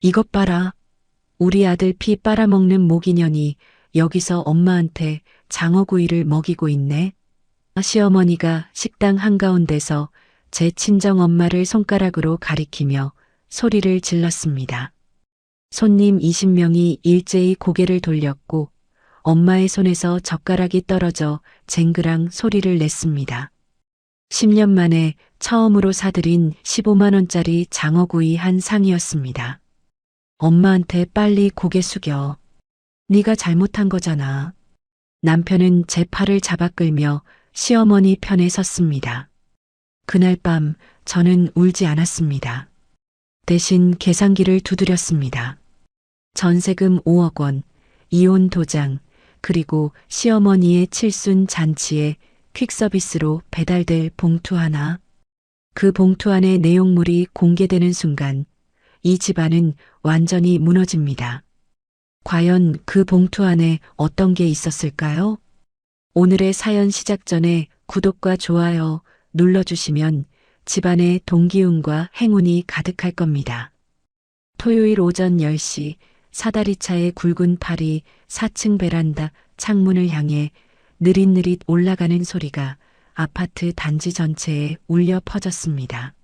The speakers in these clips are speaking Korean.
이것 봐라. 우리 아들 피 빨아먹는 모기년이 여기서 엄마한테 장어구이를 먹이고 있네. 시어머니가 식당 한가운데서 제 친정엄마를 손가락으로 가리키며 소리를 질렀습니다. 손님 20명이 일제히 고개를 돌렸고 엄마의 손에서 젓가락이 떨어져 쟁그랑 소리를 냈습니다. 10년 만에 처음으로 사들인 15만 원짜리 장어구이 한 상이었습니다. 엄마한테 빨리 고개 숙여. 네가 잘못한 거잖아. 남편은 제 팔을 잡아 끌며 시어머니 편에 섰습니다. 그날 밤 저는 울지 않았습니다. 대신 계산기를 두드렸습니다. 전세금 5억 원, 이혼 도장, 그리고 시어머니의 칠순 잔치에 퀵서비스로 배달될 봉투 하나. 그 봉투 안의 내용물이 공개되는 순간 이 집안은 완전히 무너집니다. 과연 그 봉투 안에 어떤 게 있었을까요? 오늘의 사연 시작 전에 구독과 좋아요 눌러주시면 집안에 동기운과 행운이 가득할 겁니다. 토요일 오전 10시 사다리차의 굵은 팔이 4층 베란다 창문을 향해 느릿느릿 올라가는 소리가 아파트 단지 전체에 울려 퍼졌습니다.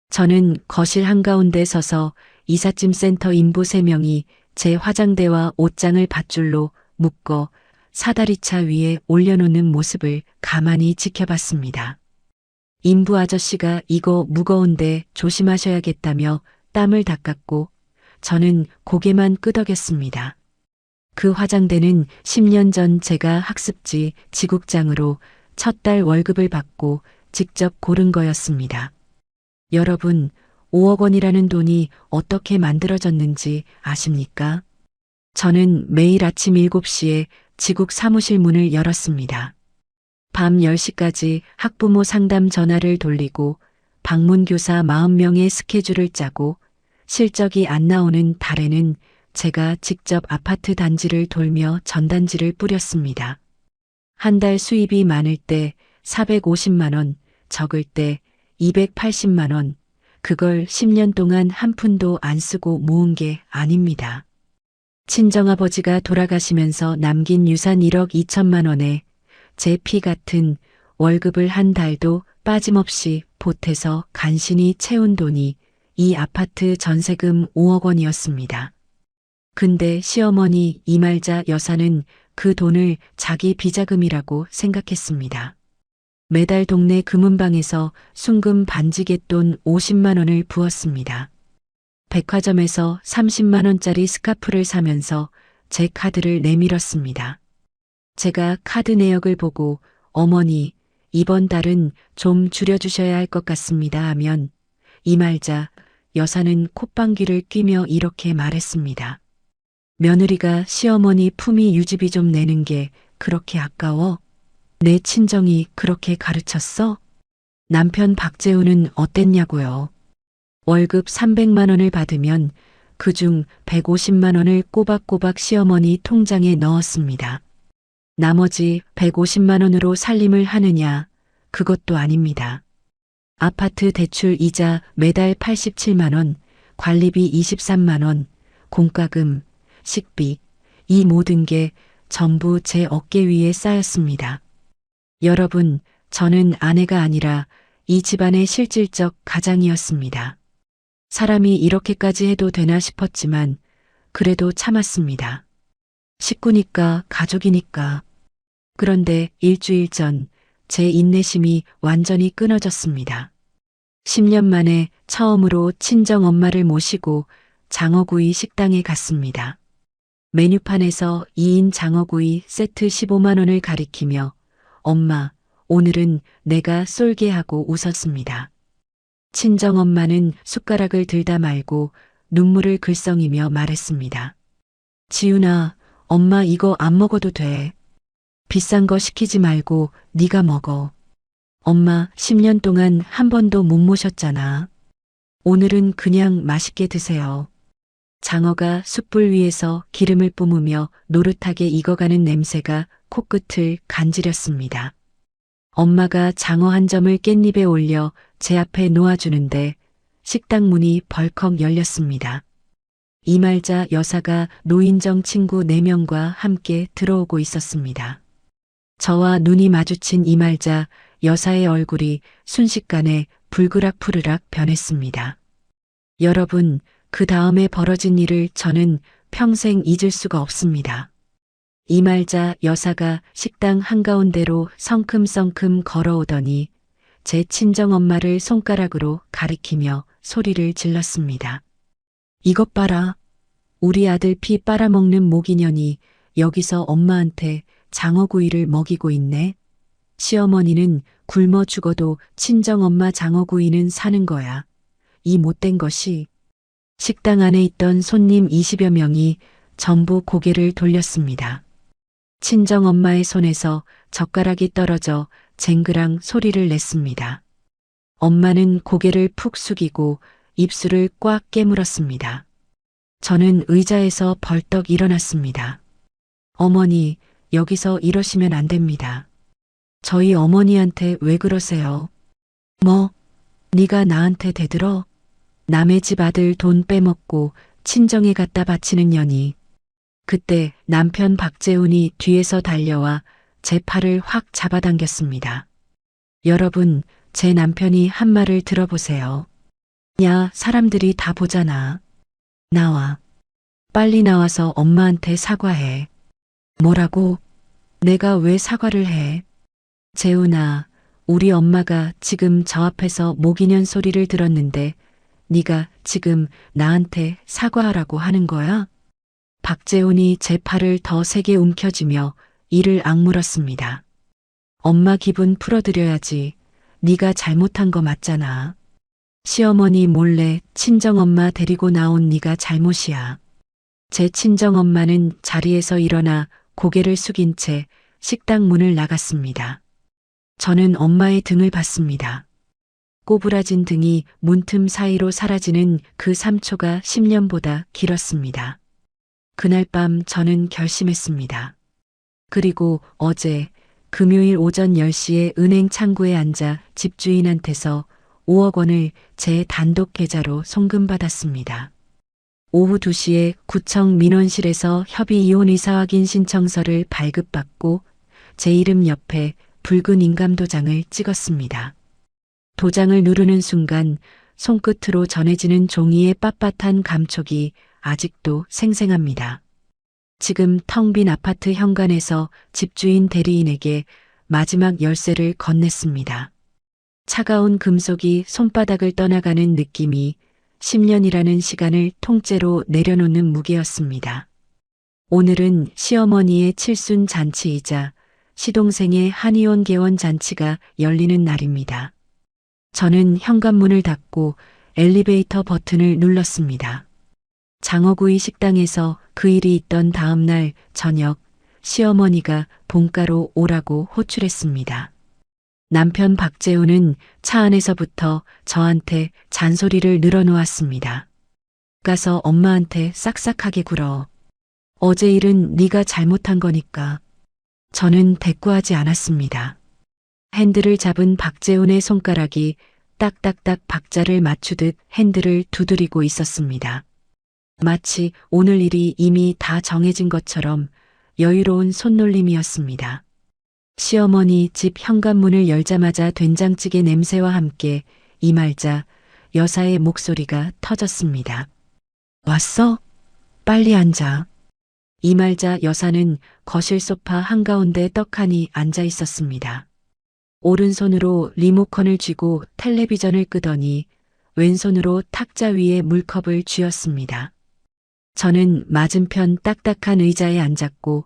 저는 거실 한가운데 서서 이삿짐 센터 인부 3명이 제 화장대와 옷장을 밧줄로 묶어 사다리차 위에 올려놓는 모습을 가만히 지켜봤습니다. 인부 아저씨가 이거 무거운데 조심하셔야겠다며 땀을 닦았고 저는 고개만 끄덕였습니다. 그 화장대는 10년 전 제가 학습지 지국장으로 첫 달 월급을 받고 직접 고른 거였습니다. 여러분, 5억 원이라는 돈이 어떻게 만들어졌는지 아십니까? 저는 매일 아침 7시에 지국 사무실 문을 열었습니다. 밤 10시까지 학부모 상담 전화를 돌리고 방문교사 40명의 스케줄을 짜고 실적이 안 나오는 달에는 제가 직접 아파트 단지를 돌며 전단지를 뿌렸습니다. 한 달 수입이 많을 때 450만 원, 적을 때 280만 원, 그걸 10년 동안 한 푼도 안 쓰고 모은 게 아닙니다. 친정아버지가 돌아가시면서 남긴 유산 1억 2천만 원에 제 피 같은 월급을 한 달도 빠짐없이 보태서 간신히 채운 돈이 이 아파트 전세금 5억 원이었습니다. 근데 시어머니 이말자 여사는 그 돈을 자기 비자금이라고 생각했습니다. 매달 동네 금은방에서 순금 반지갯돈 50만 원을 부었습니다. 백화점에서 30만 원짜리 스카프를 사면서 제 카드를 내밀었습니다. 제가 카드 내역을 보고 어머니, 이번 달은 좀 줄여주셔야 할 것 같습니다 하면 이말자 여사는 콧방귀를 뀌며 이렇게 말했습니다. 며느리가 시어머니 품위 유지비 좀 내는 게 그렇게 아까워? 내 친정이 그렇게 가르쳤어? 남편 박재우는 어땠냐고요? 월급 300만 원을 받으면 그중 150만 원을 꼬박꼬박 시어머니 통장에 넣었습니다. 나머지 150만 원으로 살림을 하느냐? 그것도 아닙니다. 아파트 대출 이자 매달 87만 원, 관리비 23만 원, 공과금, 식비, 이 모든 게 전부 제 어깨 위에 쌓였습니다. 여러분, 저는 아내가 아니라 이 집안의 실질적 가장이었습니다. 사람이 이렇게까지 해도 되나 싶었지만 그래도 참았습니다. 식구니까 가족이니까. 그런데 일주일 전 제 인내심이 완전히 끊어졌습니다. 10년 만에 처음으로 친정엄마를 모시고 장어구이 식당에 갔습니다. 메뉴판에서 2인 장어구이 세트 15만 원을 가리키며 엄마, 오늘은 내가 쏠게 하고 웃었습니다. 친정엄마는 숟가락을 들다 말고 눈물을 글썽이며 말했습니다. 지훈아, 엄마 이거 안 먹어도 돼. 비싼 거 시키지 말고 네가 먹어. 엄마 10년 동안 한 번도 못 모셨잖아. 오늘은 그냥 맛있게 드세요. 장어가 숯불 위에서 기름을 뿜으며 노릇하게 익어가는 냄새가 코끝을 간지렸습니다. 엄마가 장어 한 점을 깻잎에 올려 제 앞에 놓아주는데 식당 문이 벌컥 열렸습니다. 이 말자 여사가 노인정 친구 4명과 함께 들어오고 있었습니다. 저와 눈이 마주친 이 말자 여사의 얼굴이 순식간에 불그락푸르락 변했습니다. 여러분, 그 다음에 벌어진 일을 저는 평생 잊을 수가 없습니다. 이 말자 여사가 식당 한가운데로 성큼성큼 걸어오더니 제 친정엄마를 손가락으로 가리키며 소리를 질렀습니다. 이것 봐라. 우리 아들 피 빨아먹는 모기년이 여기서 엄마한테 장어구이를 먹이고 있네. 시어머니는 굶어 죽어도 친정엄마 장어구이는 사는 거야. 이 못된 것이. 식당 안에 있던 손님 20여 명이 전부 고개를 돌렸습니다. 친정엄마의 손에서 젓가락이 떨어져 쟁그랑 소리를 냈습니다. 엄마는 고개를 푹 숙이고 입술을 꽉 깨물었습니다. 저는 의자에서 벌떡 일어났습니다. 어머니, 여기서 이러시면 안 됩니다. 저희 어머니한테 왜 그러세요? 뭐, 네가 나한테 대들어? 남의 집 아들 돈 빼먹고 친정에 갖다 바치는 년이. 그때 남편 박재훈이 뒤에서 달려와 제 팔을 확 잡아당겼습니다. 여러분, 제 남편이 한 말을 들어보세요. 야, 사람들이 다 보잖아. 나와. 빨리 나와서 엄마한테 사과해. 뭐라고? 내가 왜 사과를 해? 재훈아, 우리 엄마가 지금 저 앞에서 모기년 소리를 들었는데 네가 지금 나한테 사과하라고 하는 거야? 박재훈이 제 팔을 더 세게 움켜쥐며 이를 악물었습니다. 엄마 기분 풀어드려야지. 네가 잘못한 거 맞잖아. 시어머니 몰래 친정엄마 데리고 나온 네가 잘못이야. 제 친정엄마는 자리에서 일어나 고개를 숙인 채 식당 문을 나갔습니다. 저는 엄마의 등을 봤습니다. 꼬부라진 등이 문틈 사이로 사라지는 그 3초가 10년보다 길었습니다. 그날 밤 저는 결심했습니다. 그리고 어제 금요일 오전 10시에 은행 창구에 앉아 집주인한테서 5억 원을 제 단독 계좌로 송금받았습니다. 오후 2시에 구청 민원실에서 협의 이혼 이사 확인 신청서를 발급받고 제 이름 옆에 붉은 인감도장을 찍었습니다. 도장을 누르는 순간 손끝으로 전해지는 종이의 빳빳한 감촉이 아직도 생생합니다. 지금 텅 빈 아파트 현관에서 집주인 대리인에게 마지막 열쇠를 건넸습니다. 차가운 금속이 손바닥을 떠나가는 느낌이 10년이라는 시간을 통째로 내려놓는 무게였습니다. 오늘은 시어머니의 칠순 잔치이자 시동생의 한의원 개원 잔치가 열리는 날입니다. 저는 현관문을 닫고 엘리베이터 버튼을 눌렀습니다. 장어구이 식당에서 그 일이 있던 다음 날 저녁 시어머니가 본가로 오라고 호출했습니다. 남편 박재훈은 차 안에서부터 저한테 잔소리를 늘어놓았습니다. 가서 엄마한테 싹싹하게 굴어. 어제 일은 네가 잘못한 거니까. 저는 대꾸하지 않았습니다. 핸들을 잡은 박재훈의 손가락이 딱딱딱 박자를 맞추듯 핸들을 두드리고 있었습니다. 마치 오늘 일이 이미 다 정해진 것처럼 여유로운 손놀림이었습니다. 시어머니 집 현관문을 열자마자 된장찌개 냄새와 함께 이 말자 여사의 목소리가 터졌습니다. 왔어? 빨리 앉아. 이 말자 여사는 거실 소파 한가운데 떡하니 앉아 있었습니다. 오른손으로 리모컨을 쥐고 텔레비전을 끄더니 왼손으로 탁자 위에 물컵을 쥐었습니다. 저는 맞은편 딱딱한 의자에 앉았고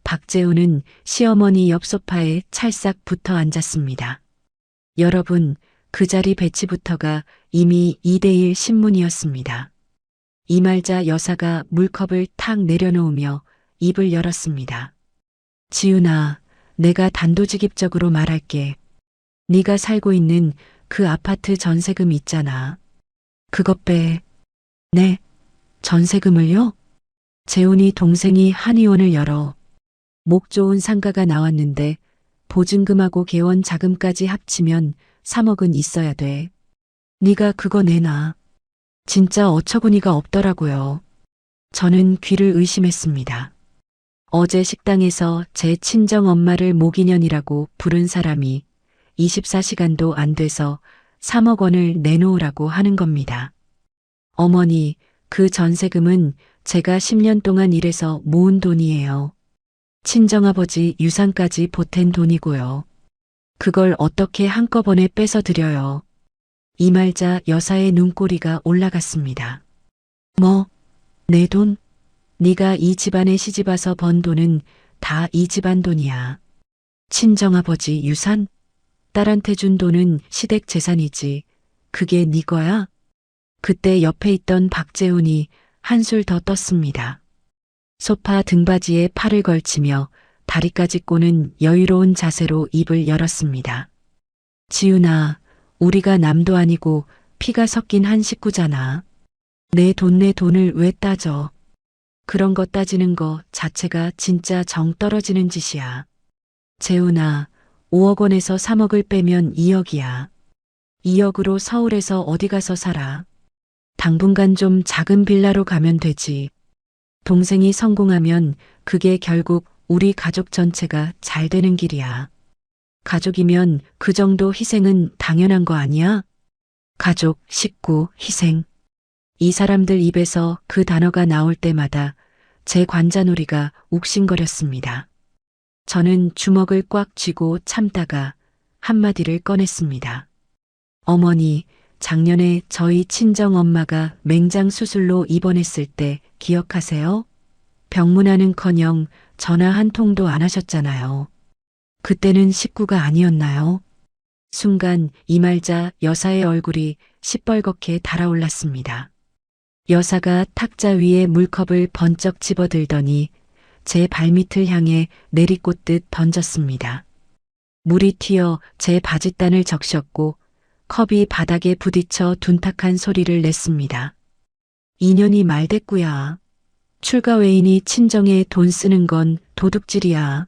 박재훈은 시어머니 옆 소파에 찰싹 붙어 앉았습니다. 여러분, 그 자리 배치부터가 이미 2대1 신문이었습니다. 이 말자 여사가 물컵을 탁 내려놓으며 입을 열었습니다. 지훈아, 내가 단도직입적으로 말할게. 네가 살고 있는 그 아파트 전세금 있잖아. 그것 빼. 네, 전세금을요? 재훈이 동생이 한의원을 열어. 목 좋은 상가가 나왔는데 보증금하고 개원 자금까지 합치면 3억은 있어야 돼. 네가 그거 내놔. 진짜 어처구니가 없더라고요. 저는 귀를 의심했습니다. 어제 식당에서 제 친정 엄마를 모기년이라고 부른 사람이 24시간도 안 돼서 3억 원을 내놓으라고 하는 겁니다. 어머니, 그 전세금은 제가 10년 동안 일해서 모은 돈이에요. 친정아버지 유산까지 보탠 돈이고요. 그걸 어떻게 한꺼번에 뺏어 드려요. 이 말자 여사의 눈꼬리가 올라갔습니다. 뭐, 내 돈? 네가 이 집안에 시집와서 번 돈은 다 이 집안 돈이야. 친정아버지 유산? 딸한테 준 돈은 시댁 재산이지. 그게 네 거야? 그때 옆에 있던 박재훈이 한술 더 떴습니다. 소파 등받이에 팔을 걸치며 다리까지 꼬는 여유로운 자세로 입을 열었습니다. 지훈아, 우리가 남도 아니고 피가 섞인 한 식구잖아. 내 돈을 왜 따져? 그런 거 따지는 거 자체가 진짜 정 떨어지는 짓이야. 재훈아, 5억 원에서 3억을 빼면 2억이야. 2억으로 서울에서 어디 가서 살아? 당분간 좀 작은 빌라로 가면 되지. 동생이 성공하면 그게 결국 우리 가족 전체가 잘 되는 길이야. 가족이면 그 정도 희생은 당연한 거 아니야? 가족, 식구, 희생. 이 사람들 입에서 그 단어가 나올 때마다 제 관자놀이가 욱신거렸습니다. 저는 주먹을 꽉 쥐고 참다가 한마디를 꺼냈습니다. 어머니, 작년에 저희 친정엄마가 맹장 수술로 입원했을 때 기억하세요? 병문안은커녕 전화 한 통도 안 하셨잖아요. 그때는 식구가 아니었나요? 순간 이 말자 여사의 얼굴이 시뻘겋게 달아올랐습니다. 여사가 탁자 위에 물컵을 번쩍 집어들더니 제 발밑을 향해 내리꽂듯 던졌습니다. 물이 튀어 제 바짓단을 적셨고 컵이 바닥에 부딪혀 둔탁한 소리를 냈습니다. 2년이 말됐구야. 출가 외인이 친정에 돈 쓰는 건 도둑질이야.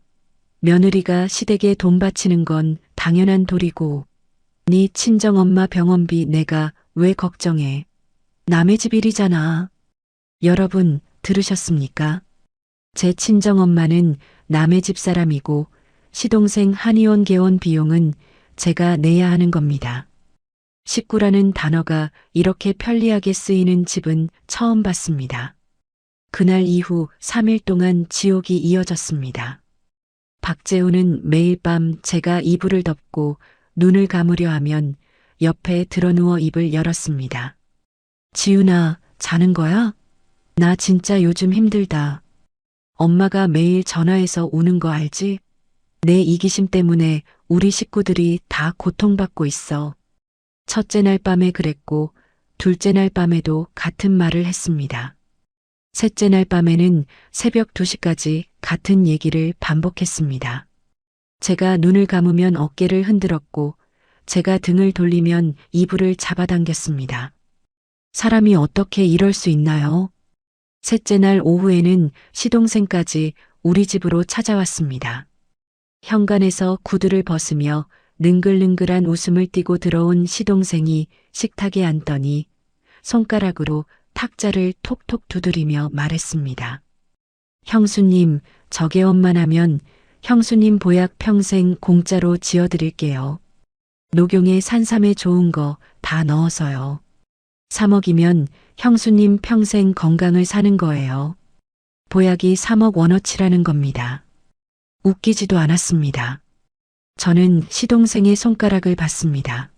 며느리가 시댁에 돈 바치는 건 당연한 도리고. 네 친정엄마 병원비 내가 왜 걱정해. 남의 집 일이잖아. 여러분 들으셨습니까? 제 친정엄마는 남의 집 사람이고 시동생 한의원 개원 비용은 제가 내야 하는 겁니다. 식구라는 단어가 이렇게 편리하게 쓰이는 집은 처음 봤습니다. 그날 이후 3일 동안 지옥이 이어졌습니다. 박재훈은 매일 밤 제가 이불을 덮고 눈을 감으려 하면 옆에 드러누워 입을 열었습니다. 지훈아, 자는 거야? 나 진짜 요즘 힘들다. 엄마가 매일 전화해서 우는 거 알지? 내 이기심 때문에 우리 식구들이 다 고통받고 있어. 첫째 날 밤에 그랬고 둘째 날 밤에도 같은 말을 했습니다. 셋째 날 밤에는 새벽 2시까지 같은 얘기를 반복했습니다. 제가 눈을 감으면 어깨를 흔들었고 제가 등을 돌리면 이불을 잡아당겼습니다. 사람이 어떻게 이럴 수 있나요? 셋째 날 오후에는 시동생까지 우리 집으로 찾아왔습니다. 현관에서 구두를 벗으며 능글능글한 웃음을 띠고 들어온 시동생이 식탁에 앉더니 손가락으로 탁자를 톡톡 두드리며 말했습니다. 형수님, 저게 원만하면 형수님 보약 평생 공짜로 지어드릴게요. 녹용에 산삼에 좋은 거 다 넣어서요. 3억이면 형수님 평생 건강을 사는 거예요. 보약이 3억 원어치라는 겁니다. 웃기지도 않았습니다. 저는 시동생의 손가락을 봤습니다.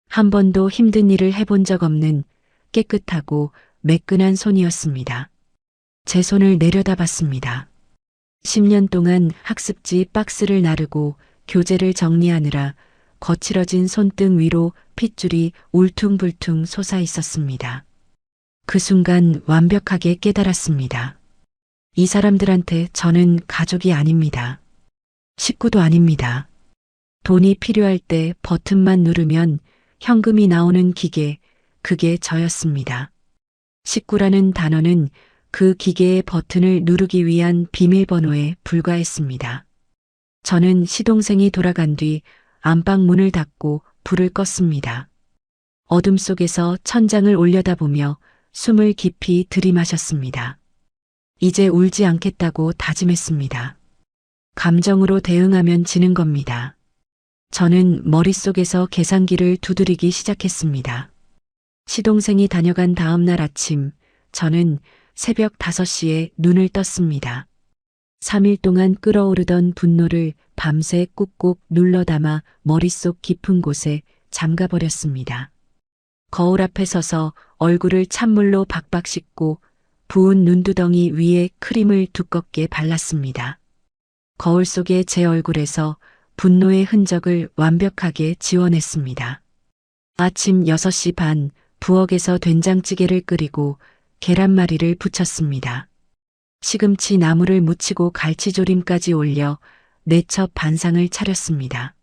한 번도 힘든 일을 해본 적 없는 깨끗하고 매끈한 손이었습니다. 제 손을 내려다봤습니다. 10년 동안 학습지 박스를 나르고 교재를 정리하느라 거칠어진 손등 위로 핏줄이 울퉁불퉁 솟아 있었습니다. 그 순간 완벽하게 깨달았습니다. 이 사람들한테 저는 가족이 아닙니다. 식구도 아닙니다. 돈이 필요할 때 버튼만 누르면 현금이 나오는 기계, 그게 저였습니다. 식구라는 단어는 그 기계의 버튼을 누르기 위한 비밀번호에 불과했습니다. 저는 시동생이 돌아간 뒤 안방 문을 닫고 불을 껐습니다. 어둠 속에서 천장을 올려다보며 숨을 깊이 들이마셨습니다. 이제 울지 않겠다고 다짐했습니다. 감정으로 대응하면 지는 겁니다. 저는 머릿속에서 계산기를 두드리기 시작했습니다. 시동생이 다녀간 다음 날 아침, 저는 새벽 5시에 눈을 떴습니다. 3일 동안 끓어오르던 분노를 밤새 꾹꾹 눌러 담아 머릿속 깊은 곳에 잠가버렸습니다. 거울 앞에 서서 얼굴을 찬물로 박박 씻고 부은 눈두덩이 위에 크림을 두껍게 발랐습니다. 거울 속의 제 얼굴에서 분노의 흔적을 완벽하게 지워냈습니다. 아침 6시 반, 부엌에서 된장찌개를 끓이고 계란말이를 부쳤습니다. 시금치 나물을 무치고 갈치조림까지 올려 네첩 반상을 차렸습니다.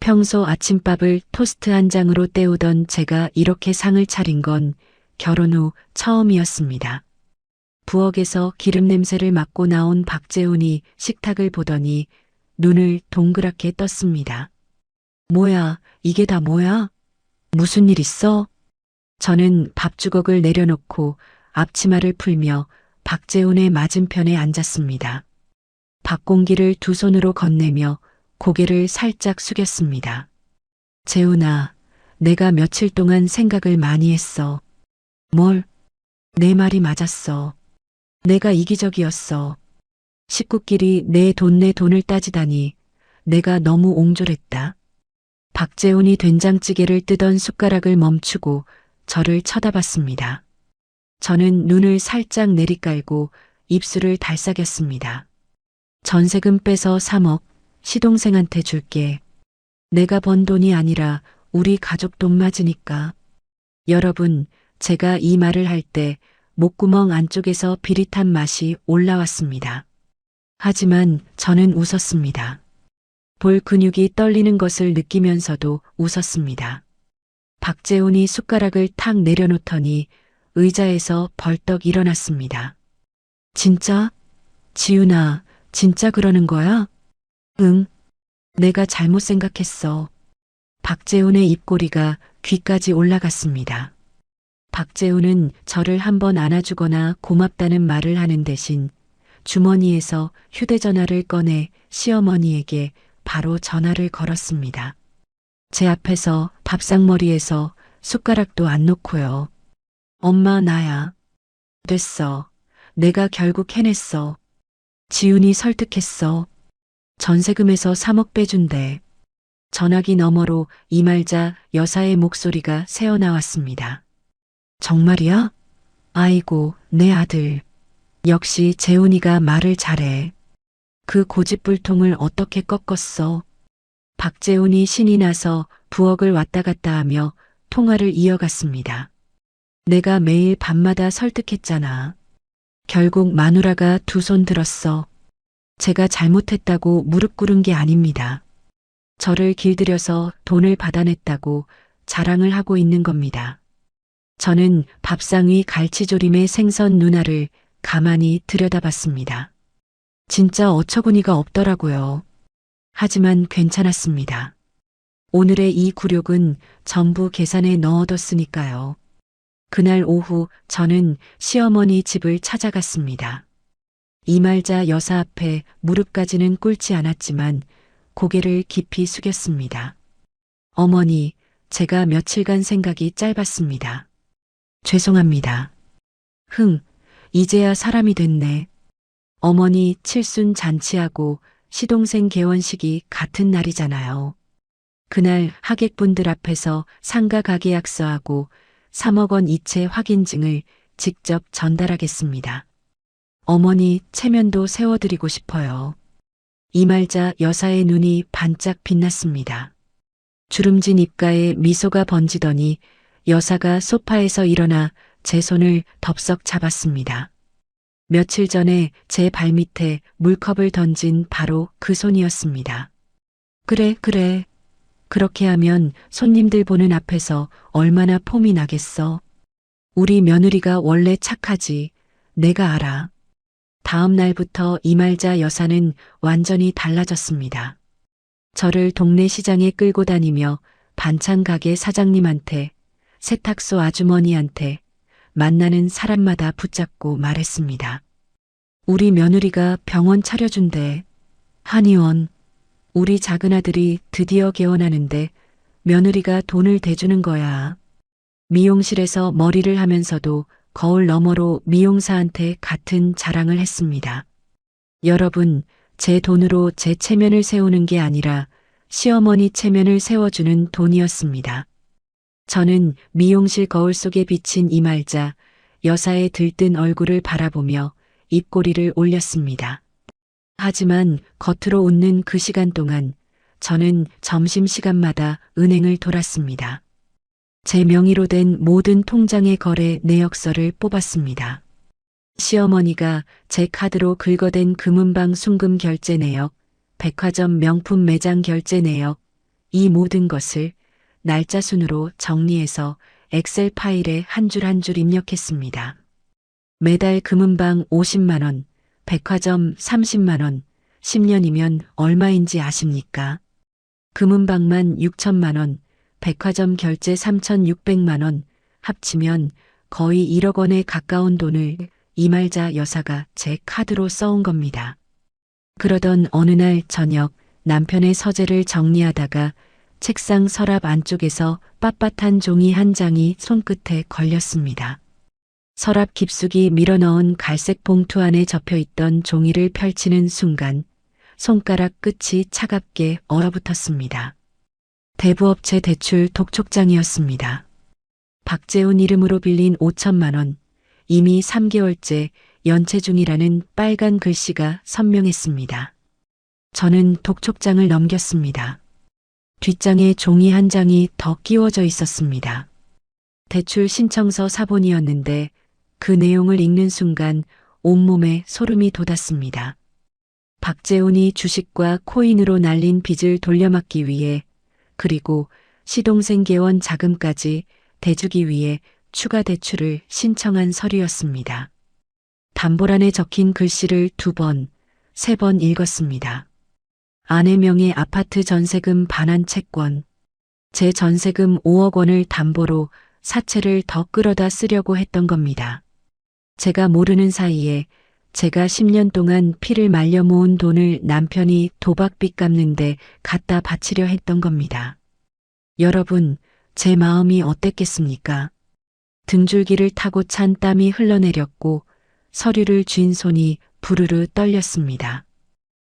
평소 아침밥을 토스트 한 장으로 때우던 제가 이렇게 상을 차린 건 결혼 후 처음이었습니다. 부엌에서 기름 냄새를 맡고 나온 박재훈이 식탁을 보더니 눈을 동그랗게 떴습니다. 뭐야, 이게 다 뭐야? 무슨 일 있어? 저는 밥주걱을 내려놓고 앞치마를 풀며 박재훈의 맞은편에 앉았습니다. 밥공기를 두 손으로 건네며 고개를 살짝 숙였습니다. 재훈아, 내가 며칠 동안 생각을 많이 했어. 뭘? 내 말이 맞았어. 내가 이기적이었어. 식구끼리 내 돈을 따지다니 내가 너무 옹졸했다. 박재훈이 된장찌개를 뜨던 숟가락을 멈추고 저를 쳐다봤습니다. 저는 눈을 살짝 내리깔고 입술을 달싹였습니다. 전세금 빼서 3억 시동생한테 줄게. 내가 번 돈이 아니라 우리 가족 돈 맞으니까. 여러분, 제가 이 말을 할 때 목구멍 안쪽에서 비릿한 맛이 올라왔습니다. 하지만 저는 웃었습니다. 볼 근육이 떨리는 것을 느끼면서도 웃었습니다. 박재훈이 숟가락을 탁 내려놓더니 의자에서 벌떡 일어났습니다. 진짜? 지훈아, 진짜 그러는 거야? 응. 내가 잘못 생각했어. 박재훈의 입꼬리가 귀까지 올라갔습니다. 박재훈은 저를 한번 안아주거나 고맙다는 말을 하는 대신 주머니에서 휴대전화를 꺼내 시어머니에게 바로 전화를 걸었습니다. 제 앞에서 밥상머리에서 숟가락도 안 놓고요. 엄마, 나야. 됐어. 내가 결국 해냈어. 지훈이 설득했어. 전세금에서 3억 빼준대. 전화기 너머로 이말자 여사의 목소리가 새어나왔습니다. 정말이야? 아이고, 내 아들. 역시 재훈이가 말을 잘해. 그 고집불통을 어떻게 꺾었어? 박재훈이 신이 나서 부엌을 왔다 갔다 하며 통화를 이어갔습니다. 내가 매일 밤마다 설득했잖아. 결국 마누라가 두 손 들었어. 제가 잘못했다고 무릎 꿇은 게 아닙니다. 저를 길들여서 돈을 받아냈다고 자랑을 하고 있는 겁니다. 저는 밥상 위 갈치조림의 생선 누나를 가만히 들여다봤습니다. 진짜 어처구니가 없더라고요. 하지만 괜찮았습니다. 오늘의 이 굴욕은 전부 계산에 넣어뒀으니까요. 그날 오후 저는 시어머니 집을 찾아갔습니다. 이말자 여사 앞에 무릎까지는 꿇지 않았지만 고개를 깊이 숙였습니다. 어머니, 제가 며칠간 생각이 짧았습니다. 죄송합니다. 이제야 사람이 됐네. 어머니 칠순 잔치하고 시동생 개원식이 같은 날이잖아요. 그날 하객분들 앞에서 상가 가계약서하고 3억 원 이체 확인증을 직접 전달하겠습니다. 어머니 체면도 세워드리고 싶어요. 이말자 여사의 눈이 반짝 빛났습니다. 주름진 입가에 미소가 번지더니 여사가 소파에서 일어나 제 손을 덥석 잡았습니다. 며칠 전에 제 발밑에 물컵을 던진 바로 그 손이었습니다. 그래. 그렇게 하면 손님들 보는 앞에서 얼마나 폼이 나겠어. 우리 며느리가 원래 착하지. 내가 알아. 다음 날부터 이말자 여사는 완전히 달라졌습니다. 저를 동네 시장에 끌고 다니며 반찬 가게 사장님한테, 세탁소 아주머니한테 만나는 사람마다 붙잡고 말했습니다. 우리 며느리가 병원 차려준대. 한의원. 우리 작은아들이 드디어 개원하는데 며느리가 돈을 대주는 거야. 미용실에서 머리를 하면서도 거울 너머로 미용사한테 같은 자랑을 했습니다. 여러분, 제 돈으로 제 체면을 세우는 게 아니라 시어머니 체면을 세워주는 돈이었습니다. 저는 미용실 거울 속에 비친 이말자 여사의 들뜬 얼굴을 바라보며 입꼬리를 올렸습니다. 하지만 겉으로 웃는 그 시간 동안 저는 점심시간마다 은행을 돌았습니다. 제 명의로 된 모든 통장의 거래 내역서를 뽑았습니다. 시어머니가 제 카드로 긁어댄 금은방 순금 결제 내역, 백화점 명품 매장 결제 내역, 이 모든 것을 날짜 순으로 정리해서 엑셀 파일에 한 줄 한 줄 입력했습니다. 매달 금은방 50만 원, 백화점 30만 원, 10년이면 얼마인지 아십니까? 금은방만 6천만 원, 백화점 결제 3,600만 원, 합치면 거의 1억 원에 가까운 돈을 이말자 여사가 제 카드로 써온 겁니다. 그러던 어느 날 저녁 남편의 서재를 정리하다가 책상 서랍 안쪽에서 빳빳한 종이 한 장이 손끝에 걸렸습니다. 서랍 깊숙이 밀어넣은 갈색 봉투 안에 접혀있던 종이를 펼치는 순간 손가락 끝이 차갑게 얼어붙었습니다. 대부업체 대출 독촉장이었습니다. 박재훈 이름으로 빌린 5천만 원, 이미 3개월째 연체 중이라는 빨간 글씨가 선명했습니다. 저는 독촉장을 넘겼습니다. 뒷장에 종이 한 장이 더 끼워져 있었습니다. 대출 신청서 사본이었는데 그 내용을 읽는 순간 온몸에 소름이 돋았습니다. 박재훈이 주식과 코인으로 날린 빚을 돌려막기 위해 그리고 시동생 개원 자금까지 대주기 위해 추가 대출을 신청한 서류였습니다. 담보란에 적힌 글씨를 2번, 3번 읽었습니다. 아내 명의 아파트 전세금 반환 채권, 제 전세금 5억 원을 담보로 사채를 더 끌어다 쓰려고 했던 겁니다. 제가 모르는 사이에 제가 10년 동안 피를 말려 모은 돈을 남편이 도박빚 갚는데 갖다 바치려 했던 겁니다. 여러분, 제 마음이 어땠겠습니까? 등줄기를 타고 찬 땀이 흘러내렸고 서류를 쥔 손이 부르르 떨렸습니다.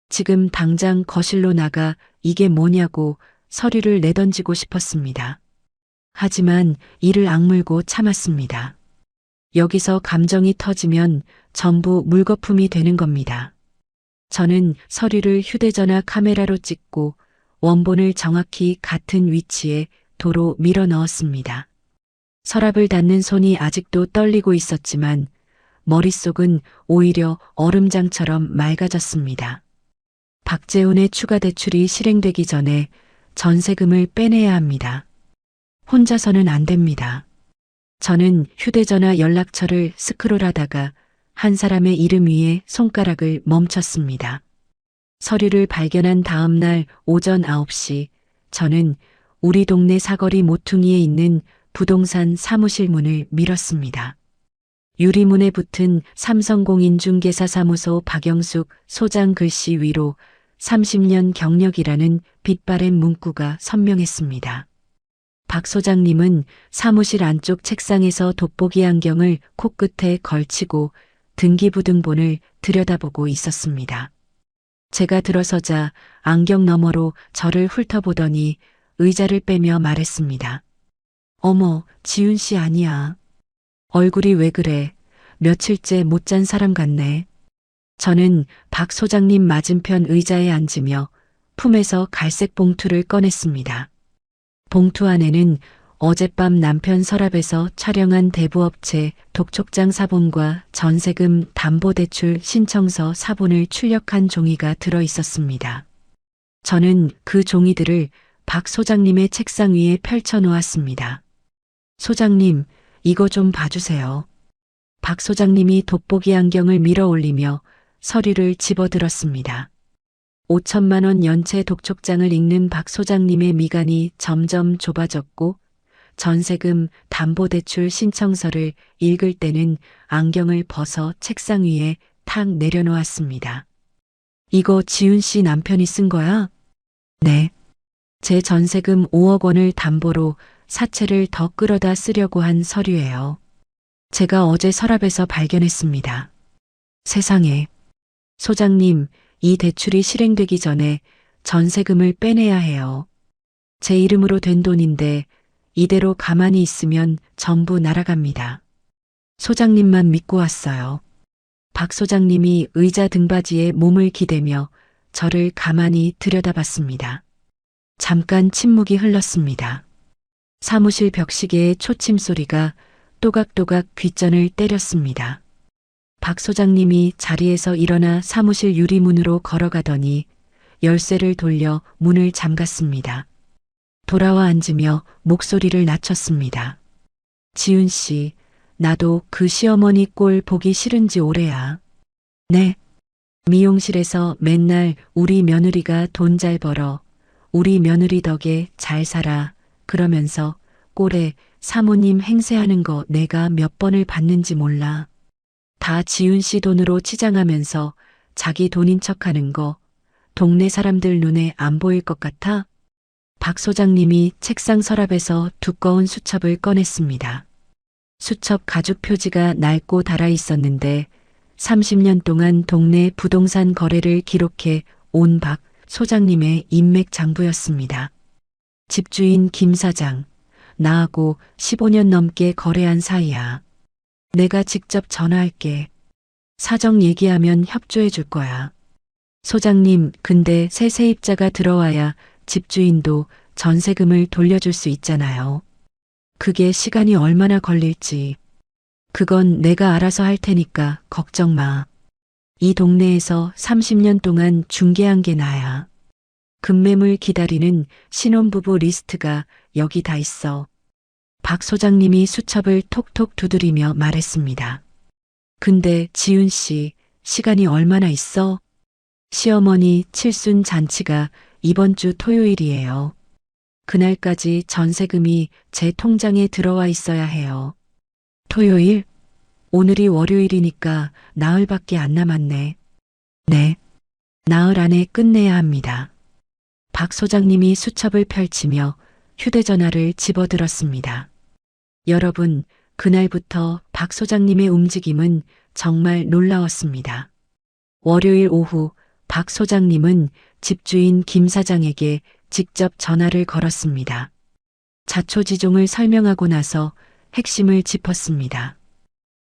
지금 당장 거실로 나가 이게 뭐냐고 서류를 내던지고 싶었습니다. 하지만 이를 악물고 참았습니다. 여기서 감정이 터지면 전부 물거품이 되는 겁니다. 저는 서류를 휴대전화 카메라로 찍고 원본을 정확히 같은 위치에 도로 밀어 넣었습니다. 서랍을 닫는 손이 아직도 떨리고 있었지만 머릿속은 오히려 얼음장처럼 맑아졌습니다. 박재훈의 추가 대출이 실행되기 전에 전세금을 빼내야 합니다. 혼자서는 안 됩니다. 저는 휴대전화 연락처를 스크롤하다가 한 사람의 이름 위에 손가락을 멈췄습니다. 서류를 발견한 다음 날 오전 9시 저는 우리 동네 사거리 모퉁이에 있는 부동산 사무실 문을 밀었습니다. 유리문에 붙은 삼성공인중개사사무소 박영숙 소장 글씨 위로 30년 경력이라는 빛바랜 문구가 선명했습니다. 박 소장님은 사무실 안쪽 책상에서 돋보기 안경을 코끝에 걸치고 등기부등본을 들여다보고 있었습니다. 제가 들어서자 안경 너머로 저를 훑어보더니 의자를 빼며 말했습니다. 어머, 지훈 씨 아니야. 얼굴이 왜 그래? 며칠째 못 잔 사람 같네. 저는 박 소장님 맞은편 의자에 앉으며 품에서 갈색 봉투를 꺼냈습니다. 봉투 안에는 어젯밤 남편 서랍에서 촬영한 대부업체 독촉장 사본과 전세금 담보대출 신청서 사본을 출력한 종이가 들어 있었습니다. 저는 그 종이들을 박 소장님의 책상 위에 펼쳐 놓았습니다. 소장님, 이거 좀 봐주세요. 박 소장님이 돋보기 안경을 밀어 올리며 서류를 집어들었습니다. 5천만 원 연체 독촉장을 읽는 박 소장님의 미간이 점점 좁아졌고 전세금 담보대출 신청서를 읽을 때는 안경을 벗어 책상 위에 탁 내려놓았습니다. 이거 지훈 씨 남편이 쓴 거야? 네. 제 전세금 5억 원을 담보로 사채를 더 끌어다 쓰려고 한 서류예요. 제가 어제 서랍에서 발견했습니다. 세상에. 소장님, 이 대출이 실행되기 전에 전세금을 빼내야 해요. 제 이름으로 된 돈인데 이대로 가만히 있으면 전부 날아갑니다. 소장님만 믿고 왔어요. 박 소장님이 의자 등받이에 몸을 기대며 저를 가만히 들여다봤습니다. 잠깐 침묵이 흘렀습니다. 사무실 벽시계의 초침 소리가 또각또각 귓전을 때렸습니다. 박 소장님이 자리에서 일어나 사무실 유리문으로 걸어가더니 열쇠를 돌려 문을 잠갔습니다. 돌아와 앉으며 목소리를 낮췄습니다. 지훈 씨, 나도 그 시어머니 꼴 보기 싫은지 오래야. 네. 미용실에서 맨날 우리 며느리가 돈 잘 벌어, 우리 며느리 덕에 잘 살아 그러면서 꼴에 사모님 행세하는 거 내가 몇 번을 봤는지 몰라. 다 지훈 씨 돈으로 치장하면서 자기 돈인 척하는 거 동네 사람들 눈에 안 보일 것 같아? 박 소장님이 책상 서랍에서 두꺼운 수첩을 꺼냈습니다. 수첩 가죽 표지가 낡고 닳아 있었는데 30년 동안 동네 부동산 거래를 기록해 온 박 소장님의 인맥 장부였습니다. 집주인 김 사장, 나하고 15년 넘게 거래한 사이야. 내가 직접 전화할게. 사정 얘기하면 협조해 줄 거야. 소장님, 근데 새 세입자가 들어와야 집주인도 전세금을 돌려줄 수 있잖아요. 그게 시간이 얼마나 걸릴지. 그건 내가 알아서 할 테니까 걱정 마. 이 동네에서 30년 동안 중개한 게 나야. 급매물 기다리는 신혼부부 리스트가 여기 다 있어. 박 소장님이 수첩을 톡톡 두드리며 말했습니다. 근데 지훈 씨, 시간이 얼마나 있어? 시어머니 칠순 잔치가 이번 주 토요일이에요. 그날까지 전세금이 제 통장에 들어와 있어야 해요. 토요일? 오늘이 월요일이니까 나흘밖에 안 남았네. 네. 나흘 안에 끝내야 합니다. 박 소장님이 수첩을 펼치며 휴대전화를 집어들었습니다. 여러분, 그날부터 박 소장님의 움직임은 정말 놀라웠습니다. 월요일 오후 박 소장님은 집주인 김 사장에게 직접 전화를 걸었습니다. 자초지종을 설명하고 나서 핵심을 짚었습니다.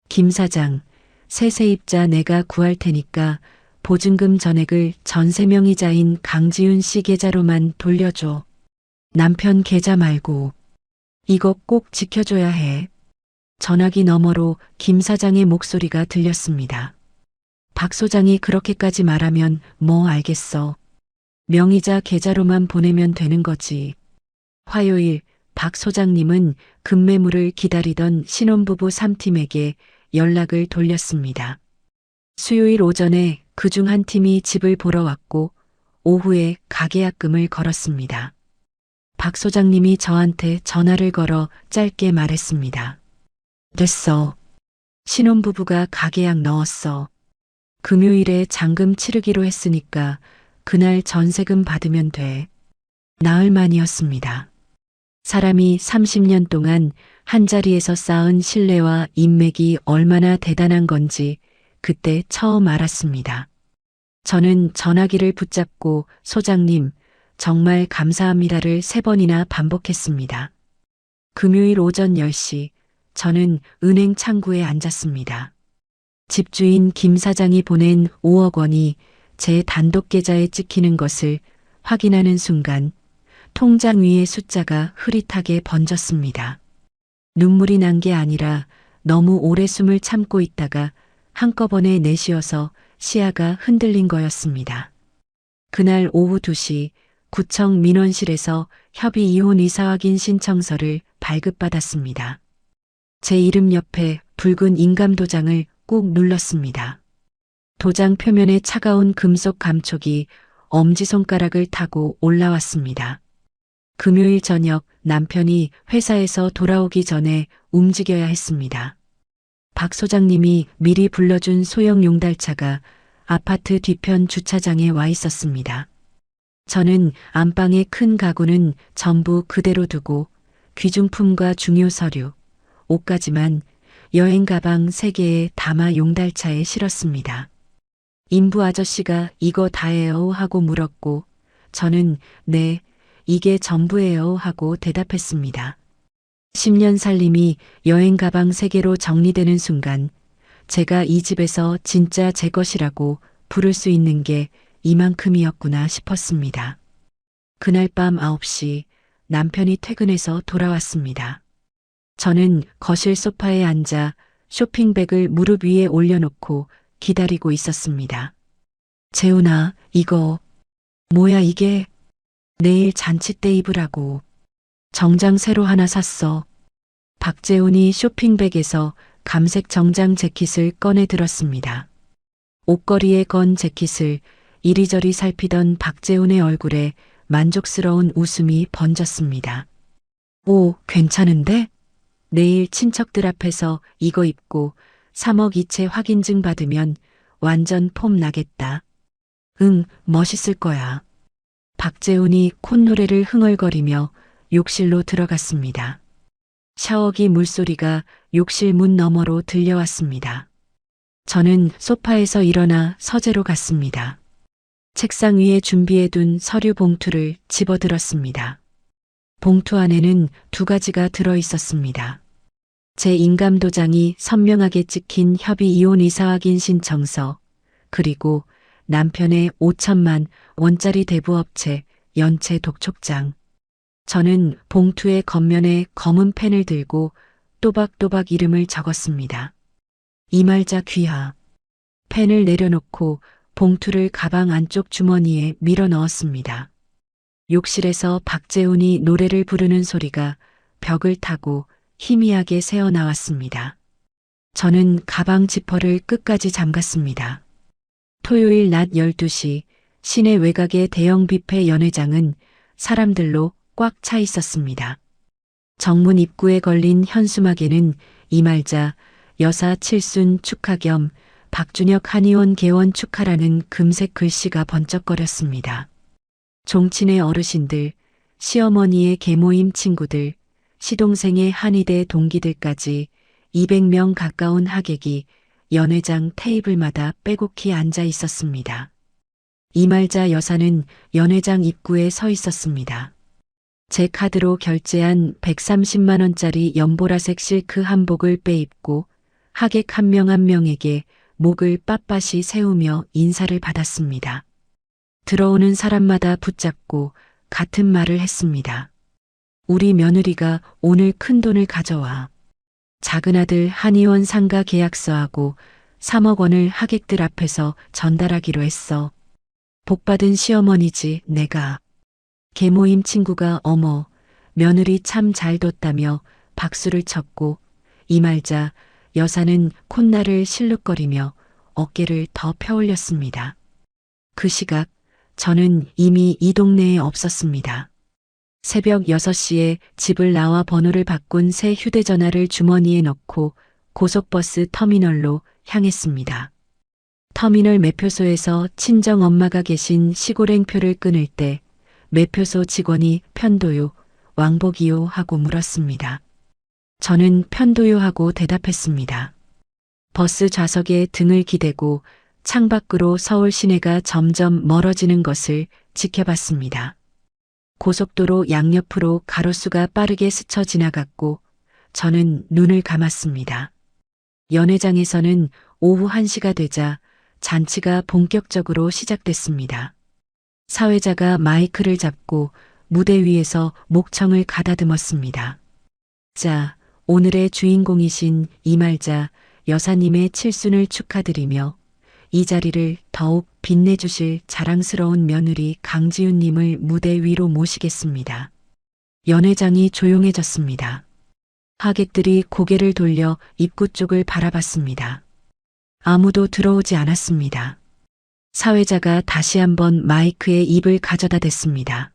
김 사장, 새 세입자 내가 구할 테니까 보증금 전액을 전세명의자인 강지훈 씨 계좌로만 돌려줘. 남편 계좌 말고. 이거 꼭 지켜줘야 해. 전화기 너머로 김 사장의 목소리가 들렸습니다. 박 소장이 그렇게까지 말하면 뭐 알겠어. 명의자 계좌로만 보내면 되는 거지. 화요일 박 소장님은 급매물을 기다리던 신혼부부 3팀에게 연락을 돌렸습니다. 수요일 오전에 그중 한 팀이 집을 보러 왔고 오후에 가계약금을 걸었습니다. 박 소장님이 저한테 전화를 걸어 짧게 말했습니다. 됐어. 신혼부부가 가계약 넣었어. 금요일에 잔금 치르기로 했으니까 그날 전세금 받으면 돼. 나흘 만이었습니다. 사람이 30년 동안 한자리에서 쌓은 신뢰와 인맥이 얼마나 대단한 건지 그때 처음 알았습니다. 저는 전화기를 붙잡고 소장님, 정말 감사합니다를 3번이나 반복했습니다. 금요일 오전 10시 저는 은행 창구에 앉았습니다. 집주인 김 사장이 보낸 5억 원이 제 단독 계좌에 찍히는 것을 확인하는 순간 통장 위의 숫자가 흐릿하게 번졌습니다. 눈물이 난 게 아니라 너무 오래 숨을 참고 있다가 한꺼번에 내쉬어서 시야가 흔들린 거였습니다. 그날 오후 2시 구청 민원실에서 협의 이혼 이사 확인 신청서를 발급받았습니다. 제 이름 옆에 붉은 인감 도장을 꾹 눌렀습니다. 도장 표면에 차가운 금속 감촉이 엄지손가락을 타고 올라왔습니다. 금요일 저녁 남편이 회사에서 돌아오기 전에 움직여야 했습니다. 박 소장님이 미리 불러준 소형 용달차가 아파트 뒤편 주차장에 와 있었습니다. 저는 안방의 큰 가구는 전부 그대로 두고 귀중품과 중요 서류, 옷까지만 여행 가방 3개에 담아 용달차에 실었습니다. 인부 아저씨가 이거 다예요 하고 물었고 저는 네, 이게 전부예요 하고 대답했습니다. 10년 살림이 여행 가방 3개로 정리되는 순간 제가 이 집에서 진짜 제 것이라고 부를 수 있는 게 이만큼이었구나 싶었습니다. 그날 밤 9시 남편이 퇴근해서 돌아왔습니다. 저는 거실 소파에 앉아 쇼핑백을 무릎 위에 올려놓고 기다리고 있었습니다. 재훈아, 이거 뭐야 이게? 내일 잔치 때 입으라고. 정장 새로 하나 샀어. 박재훈이 쇼핑백에서 감색 정장 재킷을 꺼내 들었습니다. 옷걸이에 건 재킷을 이리저리 살피던 박재훈의 얼굴에 만족스러운 웃음이 번졌습니다. 오, 괜찮은데? 내일 친척들 앞에서 이거 입고 3억 이체 확인증 받으면 완전 폼 나겠다. 응, 멋있을 거야. 박재훈이 콧노래를 흥얼거리며 욕실로 들어갔습니다. 샤워기 물소리가 욕실 문 너머로 들려왔습니다. 저는 소파에서 일어나 서재로 갔습니다. 책상 위에 준비해둔 서류 봉투를 집어들었습니다. 봉투 안에는 2가지가 들어 있었습니다. 제 인감도장이 선명하게 찍힌 협의 이혼 이사 확인 신청서, 그리고 남편의 5천만 원짜리 대부업체 연체 독촉장. 저는 봉투의 겉면에 검은 펜을 들고 또박또박 이름을 적었습니다. 이말자 귀하. 펜을 내려놓고 봉투를 가방 안쪽 주머니에 밀어 넣었습니다. 욕실에서 박재훈이 노래를 부르는 소리가 벽을 타고 희미하게 새어나왔습니다. 저는 가방 지퍼를 끝까지 잠갔습니다. 토요일 낮 12시 시내 외곽의 대형 뷔페 연회장은 사람들로 꽉 차 있었습니다. 정문 입구에 걸린 현수막에는 이말자 여사 칠순 축하 겸 박준혁 한의원 개원 축하라는 금색 글씨가 번쩍거렸습니다. 종친의 어르신들, 시어머니의 계모임 친구들, 시동생의 한의대 동기들까지 200명 가까운 하객이 연회장 테이블마다 빼곡히 앉아 있었습니다. 이말자 여사는 연회장 입구에 서 있었습니다. 제 카드로 결제한 130만 원짜리 연보라색 실크 한복을 빼입고 하객 한 명 한 명에게 목을 빳빳이 세우며 인사를 받았습니다. 들어오는 사람마다 붙잡고 같은 말을 했습니다. 우리 며느리가 오늘 큰돈을 가져와. 작은 아들 한의원 상가 계약서하고 3억 원을 하객들 앞에서 전달하기로 했어. 복받은 시어머니지 내가. 계모임 친구가 어머, 며느리 참 잘 뒀다며 박수를 쳤고 이말자 여사는 콧날을 실룩거리며 어깨를 더 펴올렸습니다. 그 시각 저는 이미 이 동네에 없었습니다. 새벽 6시에 집을 나와 번호를 바꾼 새 휴대전화를 주머니에 넣고 고속버스 터미널로 향했습니다. 터미널 매표소에서 친정 엄마가 계신 시골행표를 끊을 때 매표소 직원이 편도요, 왕복이요 하고 물었습니다. 저는 편도요 하고 대답했습니다. 버스 좌석에 등을 기대고 창밖으로 서울 시내가 점점 멀어지는 것을 지켜봤습니다. 고속도로 양옆으로 가로수가 빠르게 스쳐 지나갔고 저는 눈을 감았습니다. 연회장에서는 오후 1시가 되자 잔치가 본격적으로 시작됐습니다. 사회자가 마이크를 잡고 무대 위에서 목청을 가다듬었습니다. 자, 오늘의 주인공이신 이말자 여사님의 칠순을 축하드리며 이 자리를 더욱 빛내주실 자랑스러운 며느리 강지윤님을 무대 위로 모시겠습니다. 연회장이 조용해졌습니다. 하객들이 고개를 돌려 입구 쪽을 바라봤습니다. 아무도 들어오지 않았습니다. 사회자가 다시 한번 마이크에 입을 가져다 댔습니다.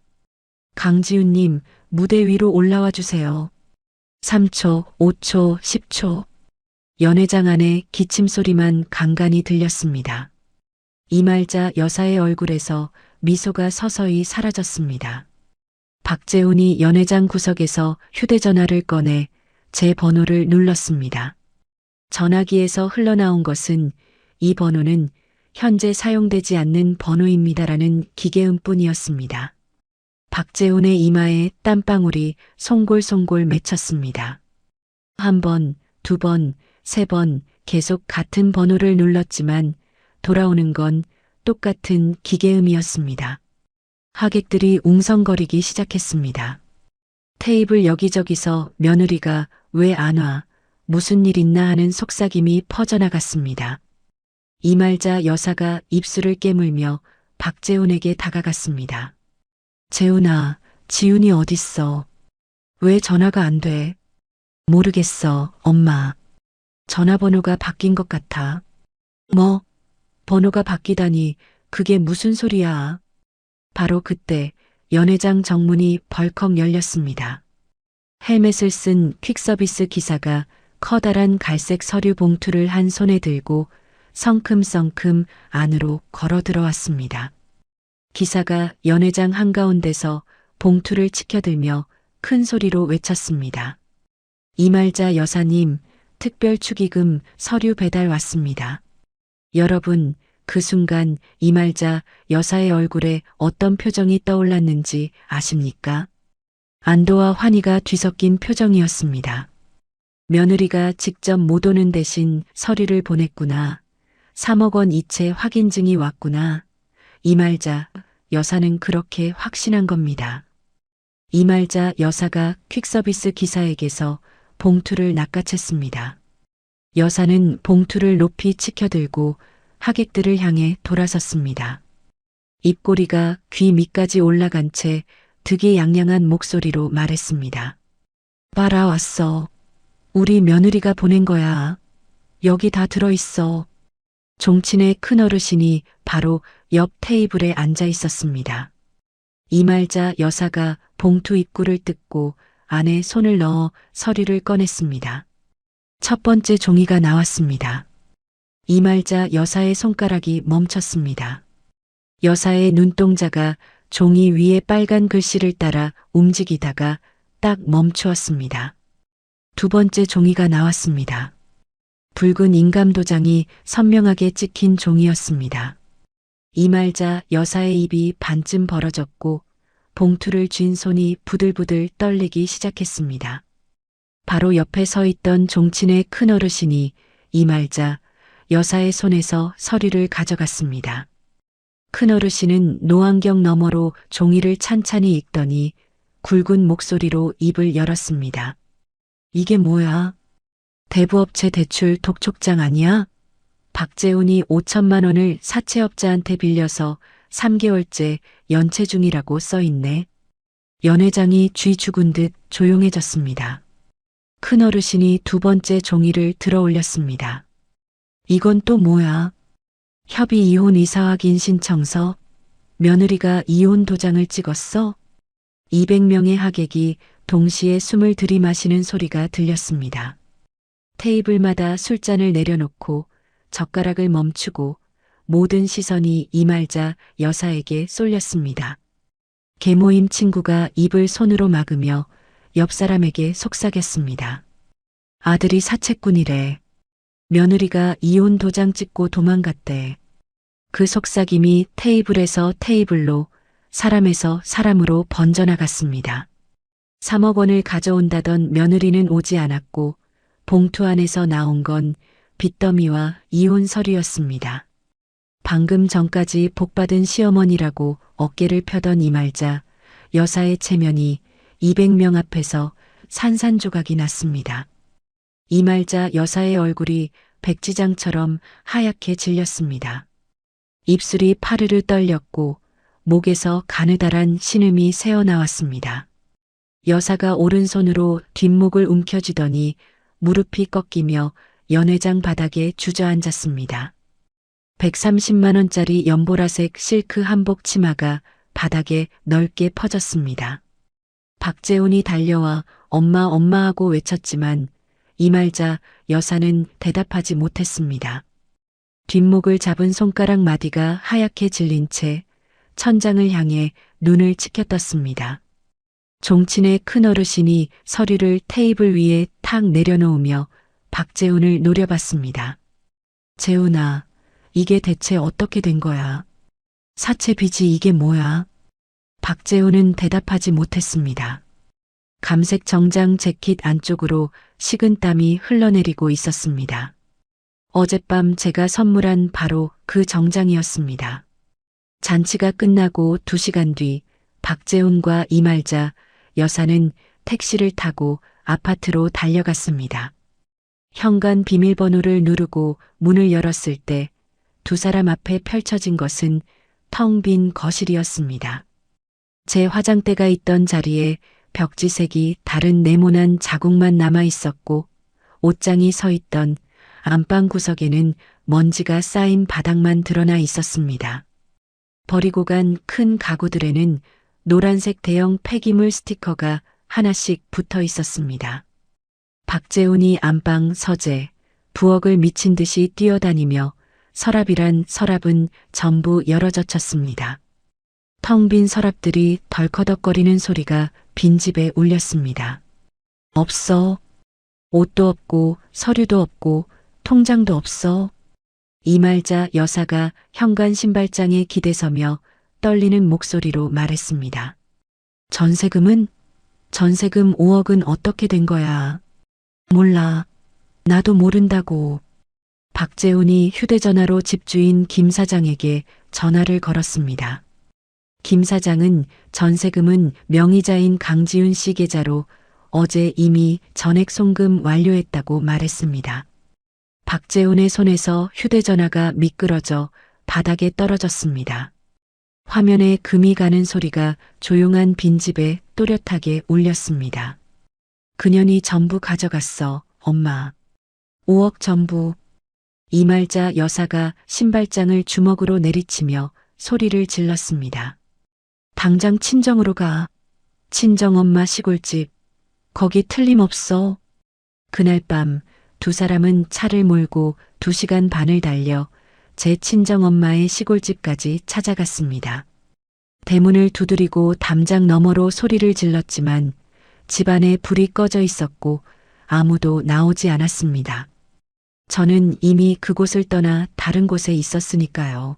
강지윤님, 무대 위로 올라와 주세요. 3초, 5초, 10초. 연회장 안에 기침 소리만 간간히 들렸습니다. 이말자 여사의 얼굴에서 미소가 서서히 사라졌습니다. 박재훈이 연회장 구석에서 휴대전화를 꺼내 제 번호를 눌렀습니다. 전화기에서 흘러나온 것은 이 번호는 현재 사용되지 않는 번호입니다라는 기계음뿐이었습니다. 박재훈의 이마에 땀방울이 송골송골 맺혔습니다. 한 번, 두 번, 세 번 계속 같은 번호를 눌렀지만 돌아오는 건 똑같은 기계음이었습니다. 하객들이 웅성거리기 시작했습니다. 테이블 여기저기서 며느리가 왜 안 와? 무슨 일 있나 하는 속삭임이 퍼져나갔습니다. 이말자 여사가 입술을 깨물며 박재훈에게 다가갔습니다. 재훈아, 지훈이 어딨어? 왜 전화가 안 돼? 모르겠어, 엄마. 전화번호가 바뀐 것 같아. 뭐? 번호가 바뀌다니 그게 무슨 소리야? 바로 그때 연회장 정문이 벌컥 열렸습니다. 헬멧을 쓴 퀵서비스 기사가 커다란 갈색 서류 봉투를 한 손에 들고 성큼성큼 안으로 걸어 들어왔습니다. 기사가 연회장 한가운데서 봉투를 치켜들며 큰 소리로 외쳤습니다. 이말자 여사님, 특별 축의금 서류 배달 왔습니다. 여러분, 그 순간 이말자 여사의 얼굴에 어떤 표정이 떠올랐는지 아십니까? 안도와 환희가 뒤섞인 표정이었습니다. 며느리가 직접 못 오는 대신 서류를 보냈구나. 3억 원 이체 확인증이 왔구나. 이말자 여사는 그렇게 확신한 겁니다. 이말자 여사가 퀵서비스 기사에게서 봉투를 낚아챘습니다. 여사는 봉투를 높이 치켜들고 하객들을 향해 돌아섰습니다. 입꼬리가 귀 밑까지 올라간 채 득이양양한 목소리로 말했습니다. 봐라 왔어. 우리 며느리가 보낸 거야. 여기 다 들어있어. 종친의 큰어르신이 바로 옆 테이블에 앉아 있었습니다. 이말자 여사가 봉투 입구를 뜯고 안에 손을 넣어 서류를 꺼냈습니다. 첫 번째 종이가 나왔습니다. 이말자 여사의 손가락이 멈췄습니다. 여사의 눈동자가 종이 위에 빨간 글씨를 따라 움직이다가 딱 멈추었습니다. 두 번째 종이가 나왔습니다. 붉은 인감도장이 선명하게 찍힌 종이었습니다. 이말자 여사의 입이 반쯤 벌어졌고 봉투를 쥔 손이 부들부들 떨리기 시작했습니다. 바로 옆에 서 있던 종친의 큰어르신이 이말자 여사의 손에서 서류를 가져갔습니다. 큰어르신은 노안경 너머로 종이를 찬찬히 읽더니 굵은 목소리로 입을 열었습니다. 이게 뭐야? 대부업체 대출 독촉장 아니야? 박재훈이 5천만 원을 사채업자한테 빌려서 3개월째 연체 중이라고 써있네. 연회장이 쥐 죽은 듯 조용해졌습니다. 큰어르신이 두 번째 종이를 들어 올렸습니다. 이건 또 뭐야? 협의 이혼 이사 확인 신청서? 며느리가 이혼 도장을 찍었어? 200명의 하객이 동시에 숨을 들이마시는 소리가 들렸습니다. 테이블마다 술잔을 내려놓고 젓가락을 멈추고 모든 시선이 이말자 여사에게 쏠렸습니다. 계모임 친구가 입을 손으로 막으며 옆 사람에게 속삭였습니다. 아들이 사채꾼이래. 며느리가 이혼 도장 찍고 도망갔대. 그 속삭임이 테이블에서 테이블로, 사람에서 사람으로 번져나갔습니다. 3억 원을 가져온다던 며느리는 오지 않았고 봉투 안에서 나온 건 빚더미와 이혼 서류였습니다. 방금 전까지 복받은 시어머니라고 어깨를 펴던 이말자 여사의 체면이 200명 앞에서 산산조각이 났습니다. 이말자 여사의 얼굴이 백지장처럼 하얗게 질렸습니다. 입술이 파르르 떨렸고 목에서 가느다란 신음이 새어나왔습니다. 여사가 오른손으로 뒷목을 움켜쥐더니 무릎이 꺾이며 연회장 바닥에 주저앉았습니다. 130만 원짜리 연보라색 실크 한복 치마가 바닥에 넓게 퍼졌습니다. 박재훈이 달려와 엄마 엄마 하고 외쳤지만 이 말자 여사는 대답하지 못했습니다. 뒷목을 잡은 손가락 마디가 하얗게 질린 채 천장을 향해 눈을 치켜떴습니다. 종친의 큰 어르신이 서류를 테이블 위에 탁 내려놓으며 박재훈을 노려봤습니다. 재훈아, 이게 대체 어떻게 된 거야? 사채 빚이 이게 뭐야? 박재훈은 대답하지 못했습니다. 감색 정장 재킷 안쪽으로 식은땀이 흘러내리고 있었습니다. 어젯밤 제가 선물한 바로 그 정장이었습니다. 잔치가 끝나고 2시간 뒤 박재훈과 이말자 여사는 택시를 타고 아파트로 달려갔습니다. 현관 비밀번호를 누르고 문을 열었을 때 두 사람 앞에 펼쳐진 것은 텅 빈 거실이었습니다. 제 화장대가 있던 자리에 벽지색이 다른 네모난 자국만 남아 있었고 옷장이 서 있던 안방 구석에는 먼지가 쌓인 바닥만 드러나 있었습니다. 버리고 간 큰 가구들에는 노란색 대형 폐기물 스티커가 하나씩 붙어 있었습니다. 박재훈이 안방 서재, 부엌을 미친 듯이 뛰어다니며 서랍이란 서랍은 전부 열어젖혔습니다. 텅 빈 서랍들이 덜커덕거리는 소리가 빈집에 울렸습니다. 없어. 옷도 없고 서류도 없고 통장도 없어. 이말자 여사가 현관 신발장에 기대서며 떨리는 목소리로 말했습니다. 전세금은? 전세금 5억은 어떻게 된 거야? 몰라. 나도 모른다고. 박재훈이 휴대전화로 집주인 김 사장에게 전화를 걸었습니다. 김 사장은 전세금은 명의자인 강지훈 씨 계좌로 어제 이미 전액 송금 완료했다고 말했습니다. 박재훈의 손에서 휴대전화가 미끄러져 바닥에 떨어졌습니다. 화면에 금이 가는 소리가 조용한 빈집에 또렷하게 울렸습니다. 그년이 전부 가져갔어, 엄마. 5억 전부. 이말자 여사가 신발장을 주먹으로 내리치며 소리를 질렀습니다. 당장 친정으로 가. 친정엄마 시골집. 거기 틀림없어. 그날 밤 두 사람은 차를 몰고 2시간 반을 달려 제 친정엄마의 시골집까지 찾아갔습니다. 대문을 두드리고 담장 너머로 소리를 질렀지만 집안에 불이 꺼져 있었고 아무도 나오지 않았습니다. 저는 이미 그곳을 떠나 다른 곳에 있었으니까요.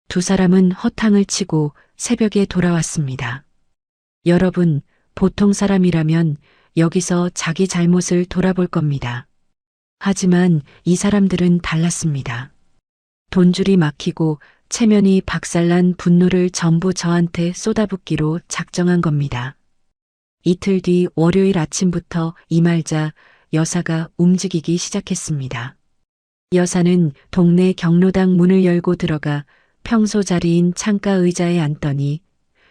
두 사람은 허탕을 치고 새벽에 돌아왔습니다. 여러분, 보통 사람이라면 여기서 자기 잘못을 돌아볼 겁니다. 하지만 이 사람들은 달랐습니다. 돈줄이 막히고 체면이 박살난 분노를 전부 저한테 쏟아붓기로 작정한 겁니다. 이틀 뒤 월요일 아침부터 이말자 여사가 움직이기 시작했습니다. 여사는 동네 경로당 문을 열고 들어가 평소 자리인 창가 의자에 앉더니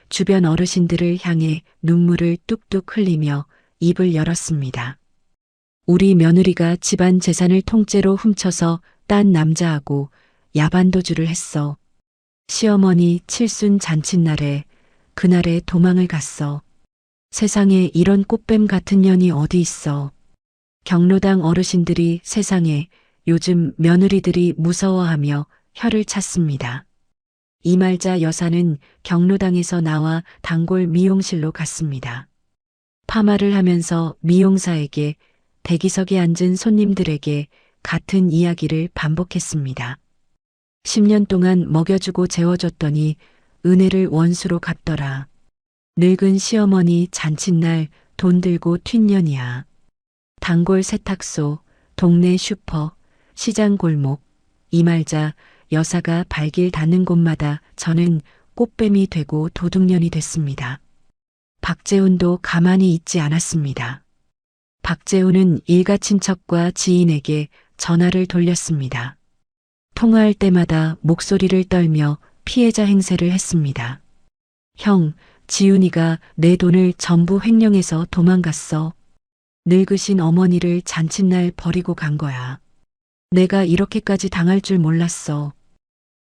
주변 어르신들을 향해 눈물을 뚝뚝 흘리며 입을 열었습니다. 우리 며느리가 집안 재산을 통째로 훔쳐서 딴 남자하고 야반도주를 했어. 시어머니 칠순 잔칫날에 그날에 도망을 갔어. 세상에 이런 꽃뱀 같은 년이 어디 있어. 경로당 어르신들이 세상에 요즘 며느리들이 무서워하며 혀를 찼습니다. 이말자 여사는 경로당에서 나와 단골 미용실로 갔습니다. 파마를 하면서 미용사에게 대기석에 앉은 손님들에게 같은 이야기를 반복했습니다. 10년 동안 먹여주고 재워줬더니 은혜를 원수로 갚더라. 늙은 시어머니 잔칫날 돈 들고 튄 년이야. 단골 세탁소, 동네 슈퍼, 시장 골목, 이말자 여사가 발길 닿는 곳마다 저는 꽃뱀이 되고 도둑년이 됐습니다. 박재훈도 가만히 있지 않았습니다. 박재훈은 일가 친척과 지인에게 전화를 돌렸습니다. 통화할 때마다 목소리를 떨며 피해자 행세를 했습니다. 형, 지훈이가 내 돈을 전부 횡령해서 도망갔어. 늙으신 어머니를 잔칫날 버리고 간 거야. 내가 이렇게까지 당할 줄 몰랐어.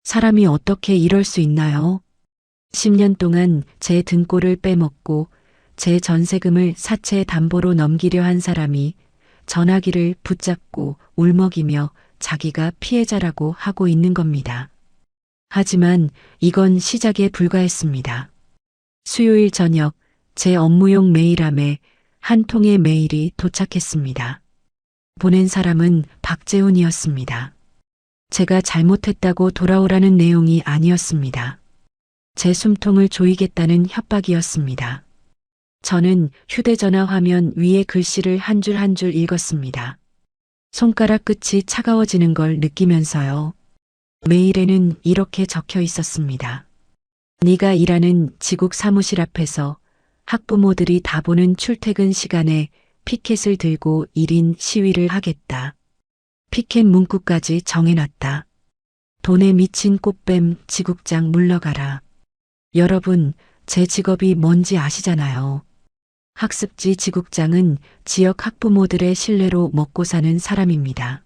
사람이 어떻게 이럴 수 있나요? 10년 동안 제 등골을 빼먹고 제 전세금을 사채 담보로 넘기려 한 사람이 전화기를 붙잡고 울먹이며 자기가 피해자라고 하고 있는 겁니다. 하지만 이건 시작에 불과했습니다. 수요일 저녁 제 업무용 메일함에 한 통의 메일이 도착했습니다. 보낸 사람은 박재훈이었습니다. 제가 잘못했다고 돌아오라는 내용이 아니었습니다. 제 숨통을 조이겠다는 협박이었습니다. 저는 휴대전화 화면 위에 글씨를 한 줄 한 줄 읽었습니다. 손가락 끝이 차가워지는 걸 느끼면서요. 메일에는 이렇게 적혀 있었습니다. 네가 일하는 지국 사무실 앞에서 학부모들이 다 보는 출퇴근 시간에 피켓을 들고 1인 시위를 하겠다. 피켓 문구까지 정해놨다. 돈에 미친 꽃뱀 지국장 물러가라. 여러분, 제 직업이 뭔지 아시잖아요. 학습지 지국장은 지역 학부모들의 신뢰로 먹고 사는 사람입니다.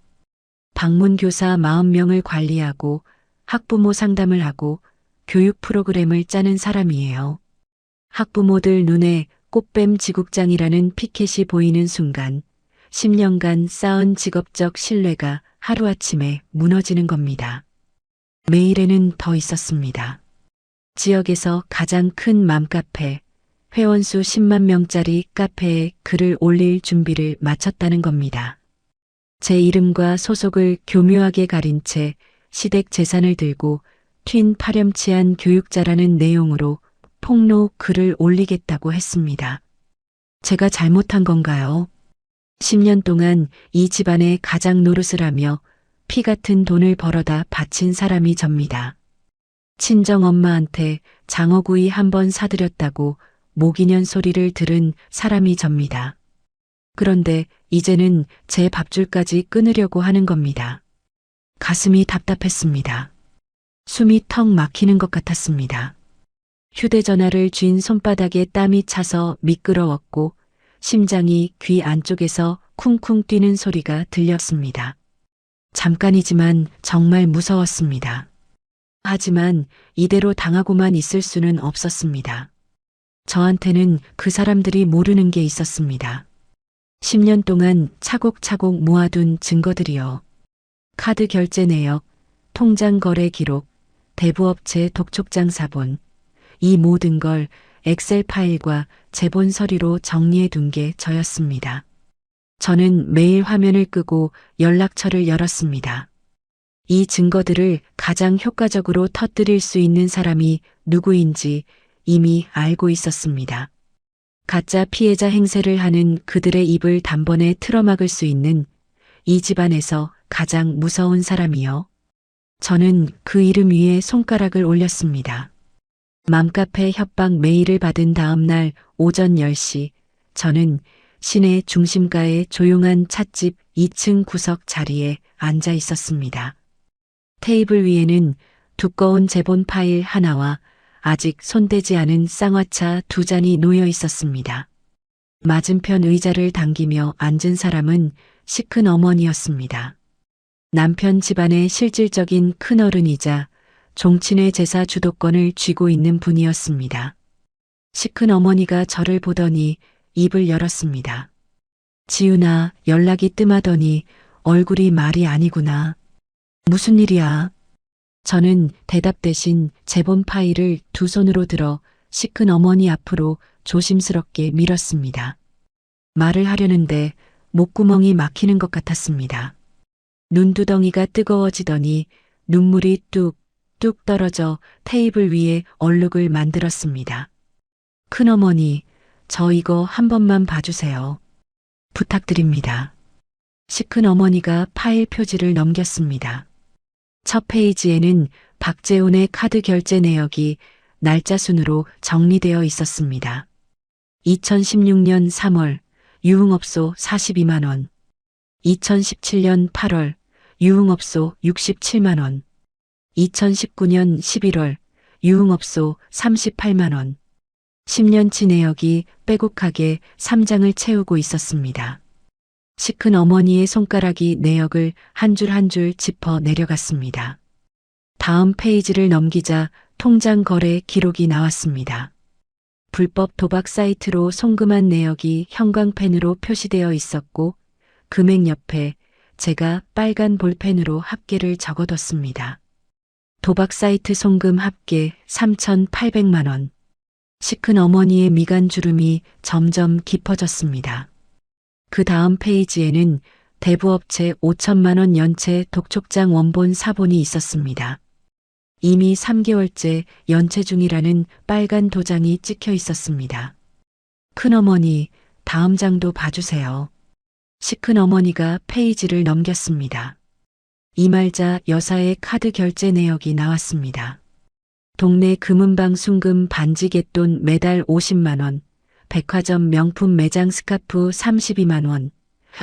방문교사 40명을 관리하고 학부모 상담을 하고 교육 프로그램을 짜는 사람이에요. 학부모들 눈에 꽃뱀 지국장이라는 피켓이 보이는 순간 10년간 쌓은 직업적 신뢰가 하루아침에 무너지는 겁니다. 메일에는 더 있었습니다. 지역에서 가장 큰 맘카페, 회원수 10만 명짜리 카페에 글을 올릴 준비를 마쳤다는 겁니다. 제 이름과 소속을 교묘하게 가린 채 시댁 재산을 들고 튄 파렴치한 교육자라는 내용으로 폭로 글을 올리겠다고 했습니다. 제가 잘못한 건가요? 10년 동안 이 집안의 가장 노릇을 하며 피 같은 돈을 벌어다 바친 사람이 접니다. 친정 엄마한테 장어구이 한 번 사드렸다고 모기년 소리를 들은 사람이 접니다. 그런데 이제는 제 밥줄까지 끊으려고 하는 겁니다. 가슴이 답답했습니다. 숨이 턱 막히는 것 같았습니다. 휴대전화를 쥔 손바닥에 땀이 차서 미끄러웠고 심장이 귀 안쪽에서 쿵쿵 뛰는 소리가 들렸습니다. 잠깐이지만 정말 무서웠습니다. 하지만 이대로 당하고만 있을 수는 없었습니다. 저한테는 그 사람들이 모르는 게 있었습니다. 10년 동안 차곡차곡 모아둔 증거들이요. 카드 결제 내역, 통장 거래 기록, 대부업체 독촉장 사본, 이 모든 걸 엑셀 파일과 제본 서류로 정리해 둔 게 저였습니다. 저는 매일 화면을 끄고 연락처를 열었습니다. 이 증거들을 가장 효과적으로 터뜨릴 수 있는 사람이 누구인지 이미 알고 있었습니다. 가짜 피해자 행세를 하는 그들의 입을 단번에 틀어막을 수 있는 이 집안에서 가장 무서운 사람이요. 저는 그 이름 위에 손가락을 올렸습니다. 맘카페 협박 메일을 받은 다음 날 오전 10시 저는 시내 중심가의 조용한 찻집 2층 구석 자리에 앉아 있었습니다. 테이블 위에는 두꺼운 제본 파일 하나와 아직 손대지 않은 쌍화차 2잔이 놓여 있었습니다. 맞은편 의자를 당기며 앉은 사람은 시큰 어머니였습니다. 남편 집안의 실질적인 큰어른이자 종친의 제사 주도권을 쥐고 있는 분이었습니다. 시큰 어머니가 저를 보더니 입을 열었습니다. 지훈아, 연락이 뜸하더니 얼굴이 말이 아니구나. 무슨 일이야? 저는 대답 대신 제본 파일을 두 손으로 들어 시큰 어머니 앞으로 조심스럽게 밀었습니다. 말을 하려는데 목구멍이 막히는 것 같았습니다. 눈두덩이가 뜨거워지더니 눈물이 뚝뚝 떨어져 테이블 위에 얼룩을 만들었습니다. 큰어머니, 저 이거 한 번만 봐주세요. 부탁드립니다. 시큰 어머니가 파일 표지를 넘겼습니다. 첫 페이지에는 박재훈의 카드 결제 내역이 날짜 순으로 정리되어 있었습니다. 2016년 3월 유흥업소 42만 원, 2017년 8월 유흥업소 67만 원, 2019년 11월 유흥업소 38만 원, 10년치 내역이 빼곡하게 3장을 채우고 있었습니다. 시큰 어머니의 손가락이 내역을 한 줄 한 줄 짚어 내려갔습니다. 다음 페이지를 넘기자 통장 거래 기록이 나왔습니다. 불법 도박 사이트로 송금한 내역이 형광펜으로 표시되어 있었고 금액 옆에 제가 빨간 볼펜으로 합계를 적어뒀습니다. 도박 사이트 송금 합계 3,800만 원. 시큰 어머니의 미간 주름이 점점 깊어졌습니다. 그 다음 페이지에는 대부업체 5천만 원 연체 독촉장 원본 사본이 있었습니다. 이미 3개월째 연체 중이라는 빨간 도장이 찍혀 있었습니다. 큰어머니, 다음 장도 봐주세요. 시큰 어머니가 페이지를 넘겼습니다. 이말자 여사의 카드 결제 내역이 나왔습니다. 동네 금은방 순금 반지 갯돈 매달 50만 원, 백화점 명품 매장 스카프 32만 원,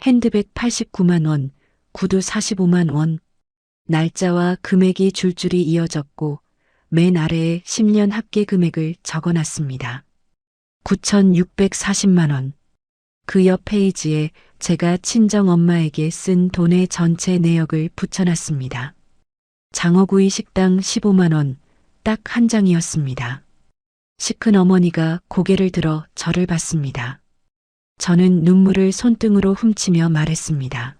핸드백 89만 원, 구두 45만 원. 날짜와 금액이 줄줄이 이어졌고 맨 아래에 10년 합계 금액을 적어놨습니다. 9,640만 원. 그 옆 페이지에 제가 친정엄마에게 쓴 돈의 전체 내역을 붙여놨습니다. 장어구이 식당 15만 원, 딱 한 장이었습니다. 시큰 어머니가 고개를 들어 저를 봤습니다. 저는 눈물을 손등으로 훔치며 말했습니다.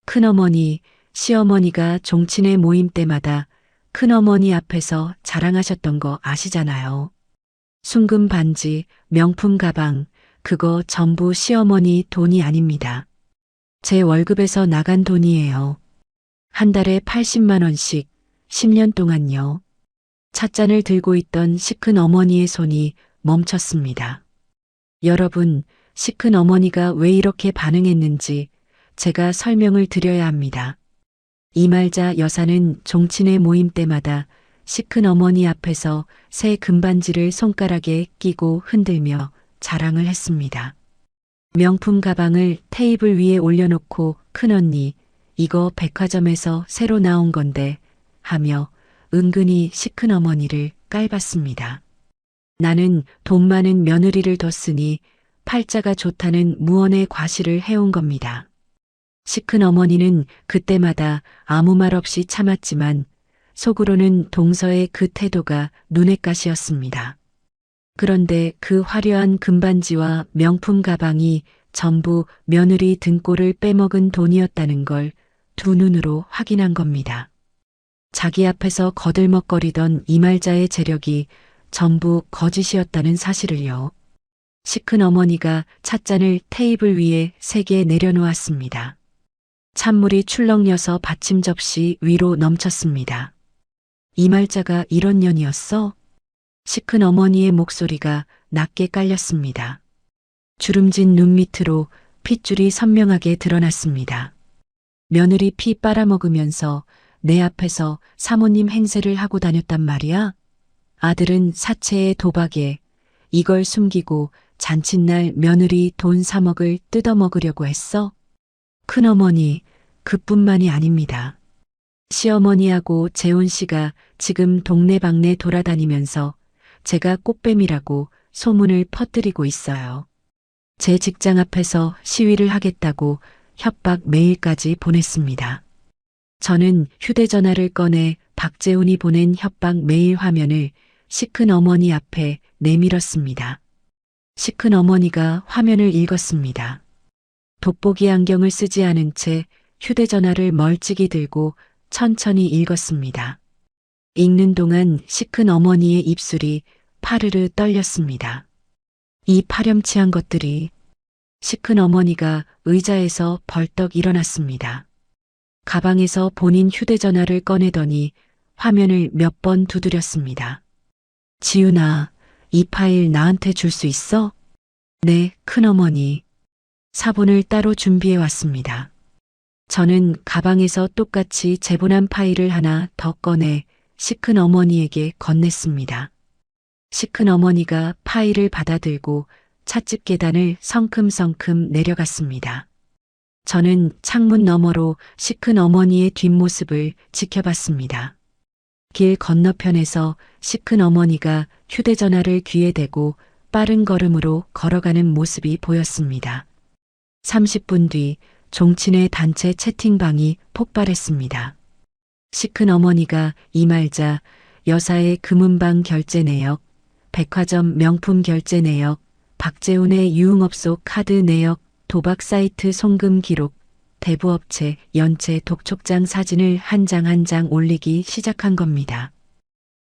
큰어머니, 시어머니가 종친회 모임 때마다 큰어머니 앞에서 자랑하셨던 거 아시잖아요. 순금 반지, 명품 가방, 그거 전부 시어머니 돈이 아닙니다. 제 월급에서 나간 돈이에요. 한 달에 80만 원씩 10년 동안요. 찻잔을 들고 있던 시큰 어머니의 손이 멈췄습니다. 여러분, 시큰 어머니가 왜 이렇게 반응했는지 제가 설명을 드려야 합니다. 이말자 여사는 종친회 모임 때마다 시큰 어머니 앞에서 새 금반지를 손가락에 끼고 흔들며 자랑을 했습니다. 명품 가방을 테이블 위에 올려놓고 큰언니, 이거 백화점에서 새로 나온 건데 하며 은근히 시큰 어머니를 깔봤습니다. 나는 돈 많은 며느리를 뒀으니 팔자가 좋다는 무언의 과시를 해온 겁니다. 시큰 어머니는 그때마다 아무 말 없이 참았지만 속으로는 동서의 그 태도가 눈엣 가시였습니다. 그런데 그 화려한 금반지와 명품 가방이 전부 며느리 등골을 빼먹은 돈이었다는 걸 두 눈으로 확인한 겁니다. 자기 앞에서 거들먹거리던 이말자의 재력이 전부 거짓이었다는 사실을요. 시큰 어머니가 찻잔을 테이블 위에 3개 내려놓았습니다. 찬물이 출렁여서 받침 접시 위로 넘쳤습니다. 이말자가 이런 년이었어? 시큰 어머니의 목소리가 낮게 깔렸습니다. 주름진 눈 밑으로 핏줄이 선명하게 드러났습니다. 며느리 피 빨아먹으면서 내 앞에서 사모님 행세를 하고 다녔단 말이야? 아들은 사채에 도박에 이걸 숨기고 잔칫날 며느리 돈 3억을 뜯어먹으려고 했어? 큰어머니, 그뿐만이 아닙니다. 시어머니하고 재훈 씨가 지금 동네방네 돌아다니면서 제가 꽃뱀이라고 소문을 퍼뜨리고 있어요. 제 직장 앞에서 시위를 하겠다고 협박 메일까지 보냈습니다. 저는 휴대전화를 꺼내 박재훈이 보낸 협박 메일 화면을 시큰 어머니 앞에 내밀었습니다. 시큰 어머니가 화면을 읽었습니다. 돋보기 안경을 쓰지 않은 채 휴대전화를 멀찍이 들고 천천히 읽었습니다. 읽는 동안 시큰 어머니의 입술이 파르르 떨렸습니다. 이 파렴치한 것들이. 시큰 어머니가 의자에서 벌떡 일어났습니다. 가방에서 본인 휴대전화를 꺼내더니 화면을 몇 번 두드렸습니다. 지훈아, 이 파일 나한테 줄 수 있어? 네, 큰어머니. 사본을 따로 준비해 왔습니다. 저는 가방에서 똑같이 제본한 파일을 하나 더 꺼내 시큰 어머니에게 건넸습니다. 시큰 어머니가 파일을 받아들고 찻집 계단을 성큼성큼 내려갔습니다. 저는 창문 너머로 시큰 어머니의 뒷모습을 지켜봤습니다. 길 건너편에서 시큰 어머니가 휴대전화를 귀에 대고 빠른 걸음으로 걸어가는 모습이 보였습니다. 30분 뒤 종친회 단체 채팅방이 폭발했습니다. 시큰 어머니가 이말자 여사의 금은방 결제 내역, 백화점 명품 결제 내역, 박재훈의 유흥업소 카드 내역, 도박 사이트 송금 기록, 대부업체, 연체, 독촉장 사진을 한 장 한 장 올리기 시작한 겁니다.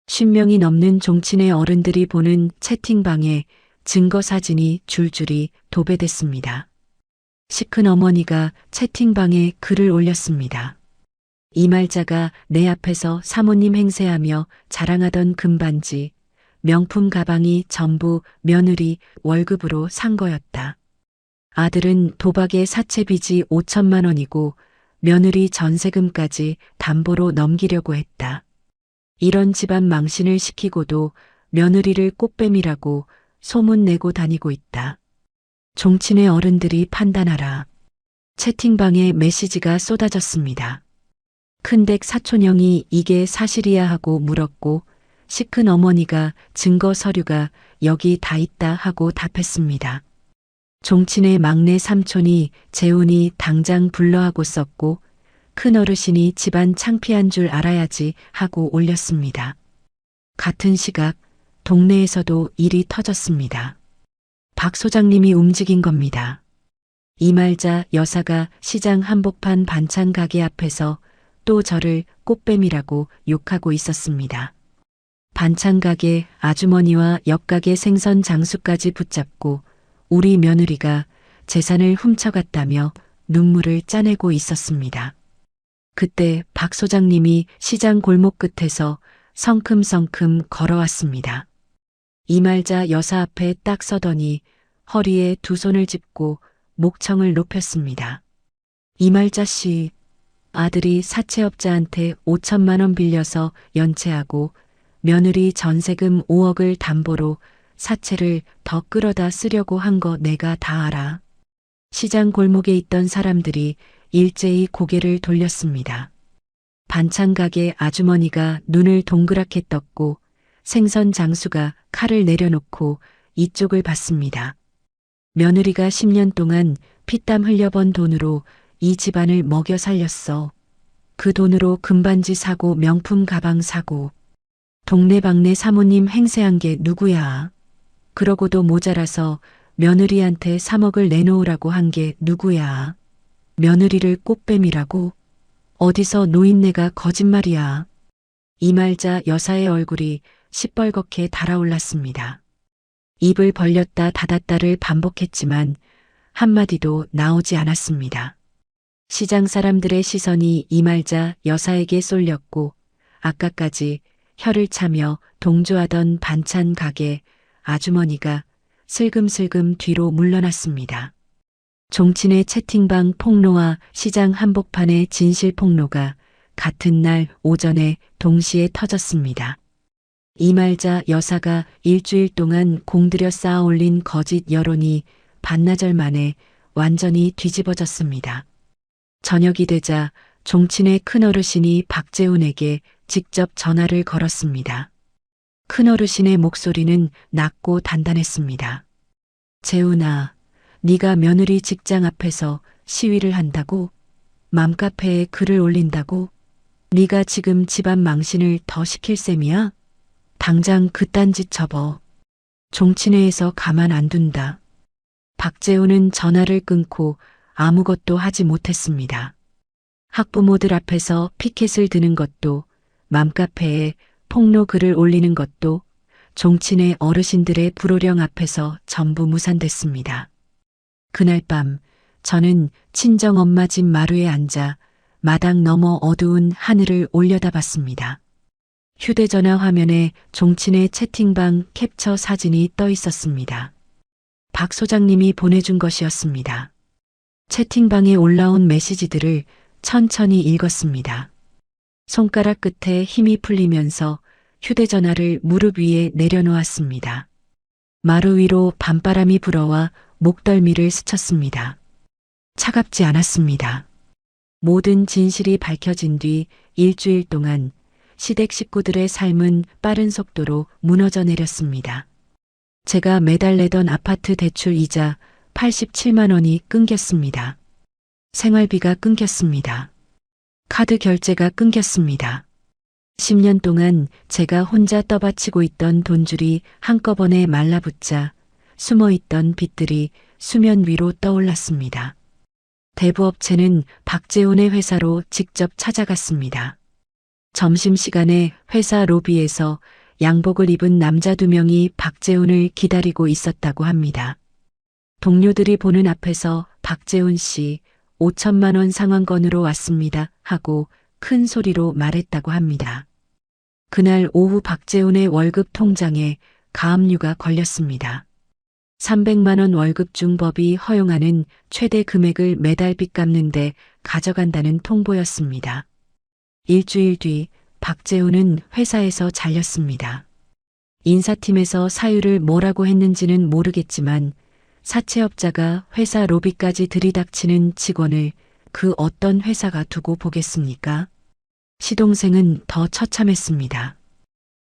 10명이 넘는 종친의 어른들이 보는 채팅방에 증거 사진이 줄줄이 도배됐습니다. 시큰 어머니가 채팅방에 글을 올렸습니다. 이말자가 내 앞에서 사모님 행세하며 자랑하던 금반지, 명품 가방이 전부 며느리 월급으로 산 거였다. 아들은 도박에 사채 빚이 5천만 원이고 며느리 전세금까지 담보로 넘기려고 했다. 이런 집안 망신을 시키고도 며느리를 꽃뱀이라고 소문내고 다니고 있다. 종친의 어른들이 판단하라. 채팅방에 메시지가 쏟아졌습니다. 큰댁 사촌형이 이게 사실이야 하고 물었고 시큰 어머니가 증거 서류가 여기 다 있다 하고 답했습니다. 종친의 막내 삼촌이 재훈이 당장 불러 하고 썼고 큰어르신이 집안 창피한 줄 알아야지 하고 올렸습니다. 같은 시각 동네에서도 일이 터졌습니다. 박 소장님이 움직인 겁니다. 이말자 여사가 시장 한복판 반찬 가게 앞에서 또 저를 꽃뱀이라고 욕하고 있었습니다. 반찬 가게 아주머니와 옆가게 생선 장수까지 붙잡고 우리 며느리가 재산을 훔쳐갔다며 눈물을 짜내고 있었습니다. 그때 박 소장님이 시장 골목 끝에서 성큼성큼 걸어왔습니다. 이말자 여사 앞에 딱 서더니 허리에 두 손을 짚고 목청을 높였습니다. 이말자 씨, 아들이 사채업자한테 5천만 원 빌려서 연체하고 며느리 전세금 5억을 담보로 사채를 더 끌어다 쓰려고 한 거 내가 다 알아. 시장 골목에 있던 사람들이 일제히 고개를 돌렸습니다. 반찬 가게 아주머니가 눈을 동그랗게 떴고 생선 장수가 칼을 내려놓고 이쪽을 봤습니다. 며느리가 10년 동안 피땀 흘려번 돈으로 이 집안을 먹여 살렸어. 그 돈으로 금반지 사고 명품 가방 사고 동네방네 사모님 행세한 게 누구야. 그러고도 모자라서 며느리한테 3억을 내놓으라고 한 게 누구야. 며느리를 꽃뱀이라고? 어디서 노인네가 거짓말이야. 이말자 여사의 얼굴이 시뻘겋게 달아올랐습니다. 입을 벌렸다 닫았다를 반복했지만 한마디도 나오지 않았습니다. 시장 사람들의 시선이 이말자 여사에게 쏠렸고 아까까지 혀를 차며 동조하던 반찬 가게 아주머니가 슬금슬금 뒤로 물러났습니다. 종친의 채팅방 폭로와 시장 한복판의 진실 폭로가 같은 날 오전에 동시에 터졌습니다. 이말자 여사가 일주일 동안 공들여 쌓아 올린 거짓 여론이 반나절 만에 완전히 뒤집어졌습니다. 저녁이 되자 종친의 큰어르신이 박재훈에게 직접 전화를 걸었습니다. 큰어르신의 목소리는 낮고 단단했습니다. 재훈아, 네가 며느리 직장 앞에서 시위를 한다고? 맘카페에 글을 올린다고? 네가 지금 집안 망신을 더 시킬 셈이야? 당장 그딴 짓 접어. 종친회에서 가만 안 둔다. 박재훈은 전화를 끊고 아무것도 하지 못했습니다. 학부모들 앞에서 피켓을 드는 것도, 맘카페에 폭로 글을 올리는 것도 종친의 어르신들의 불호령 앞에서 전부 무산됐습니다. 그날 밤 저는 친정엄마 집 마루에 앉아 마당 너머 어두운 하늘을 올려다봤습니다. 휴대전화 화면에 종친의 채팅방 캡처 사진이 떠 있었습니다. 박 소장님이 보내준 것이었습니다. 채팅방에 올라온 메시지들을 천천히 읽었습니다. 손가락 끝에 힘이 풀리면서 휴대전화를 무릎 위에 내려놓았습니다. 마루 위로 밤바람이 불어와 목덜미를 스쳤습니다. 차갑지 않았습니다. 모든 진실이 밝혀진 뒤 일주일 동안 시댁 식구들의 삶은 빠른 속도로 무너져 내렸습니다. 제가 매달 내던 아파트 대출 이자 87만 원이 끊겼습니다. 생활비가 끊겼습니다. 카드 결제가 끊겼습니다. 10년 동안 제가 혼자 떠받치고 있던 돈줄이 한꺼번에 말라붙자 숨어있던 빚들이 수면 위로 떠올랐습니다. 대부업체는 박재훈의 회사로 직접 찾아갔습니다. 점심시간에 회사 로비에서 양복을 입은 남자 2명이 박재훈을 기다리고 있었다고 합니다. 동료들이 보는 앞에서 박재훈 씨 5천만 원 상환건으로 왔습니다 하고 큰 소리로 말했다고 합니다. 그날 오후 박재훈의 월급 통장에 가압류가 걸렸습니다. 300만 원 월급 중 법이 허용하는 최대 금액을 매달 빚 갚는데 가져간다는 통보였습니다. 일주일 뒤 박재훈은 회사에서 잘렸습니다. 인사팀에서 사유를 뭐라고 했는지는 모르겠지만 사채업자가 회사 로비까지 들이닥치는 직원을 그 어떤 회사가 두고 보겠습니까? 시동생은 더 처참했습니다.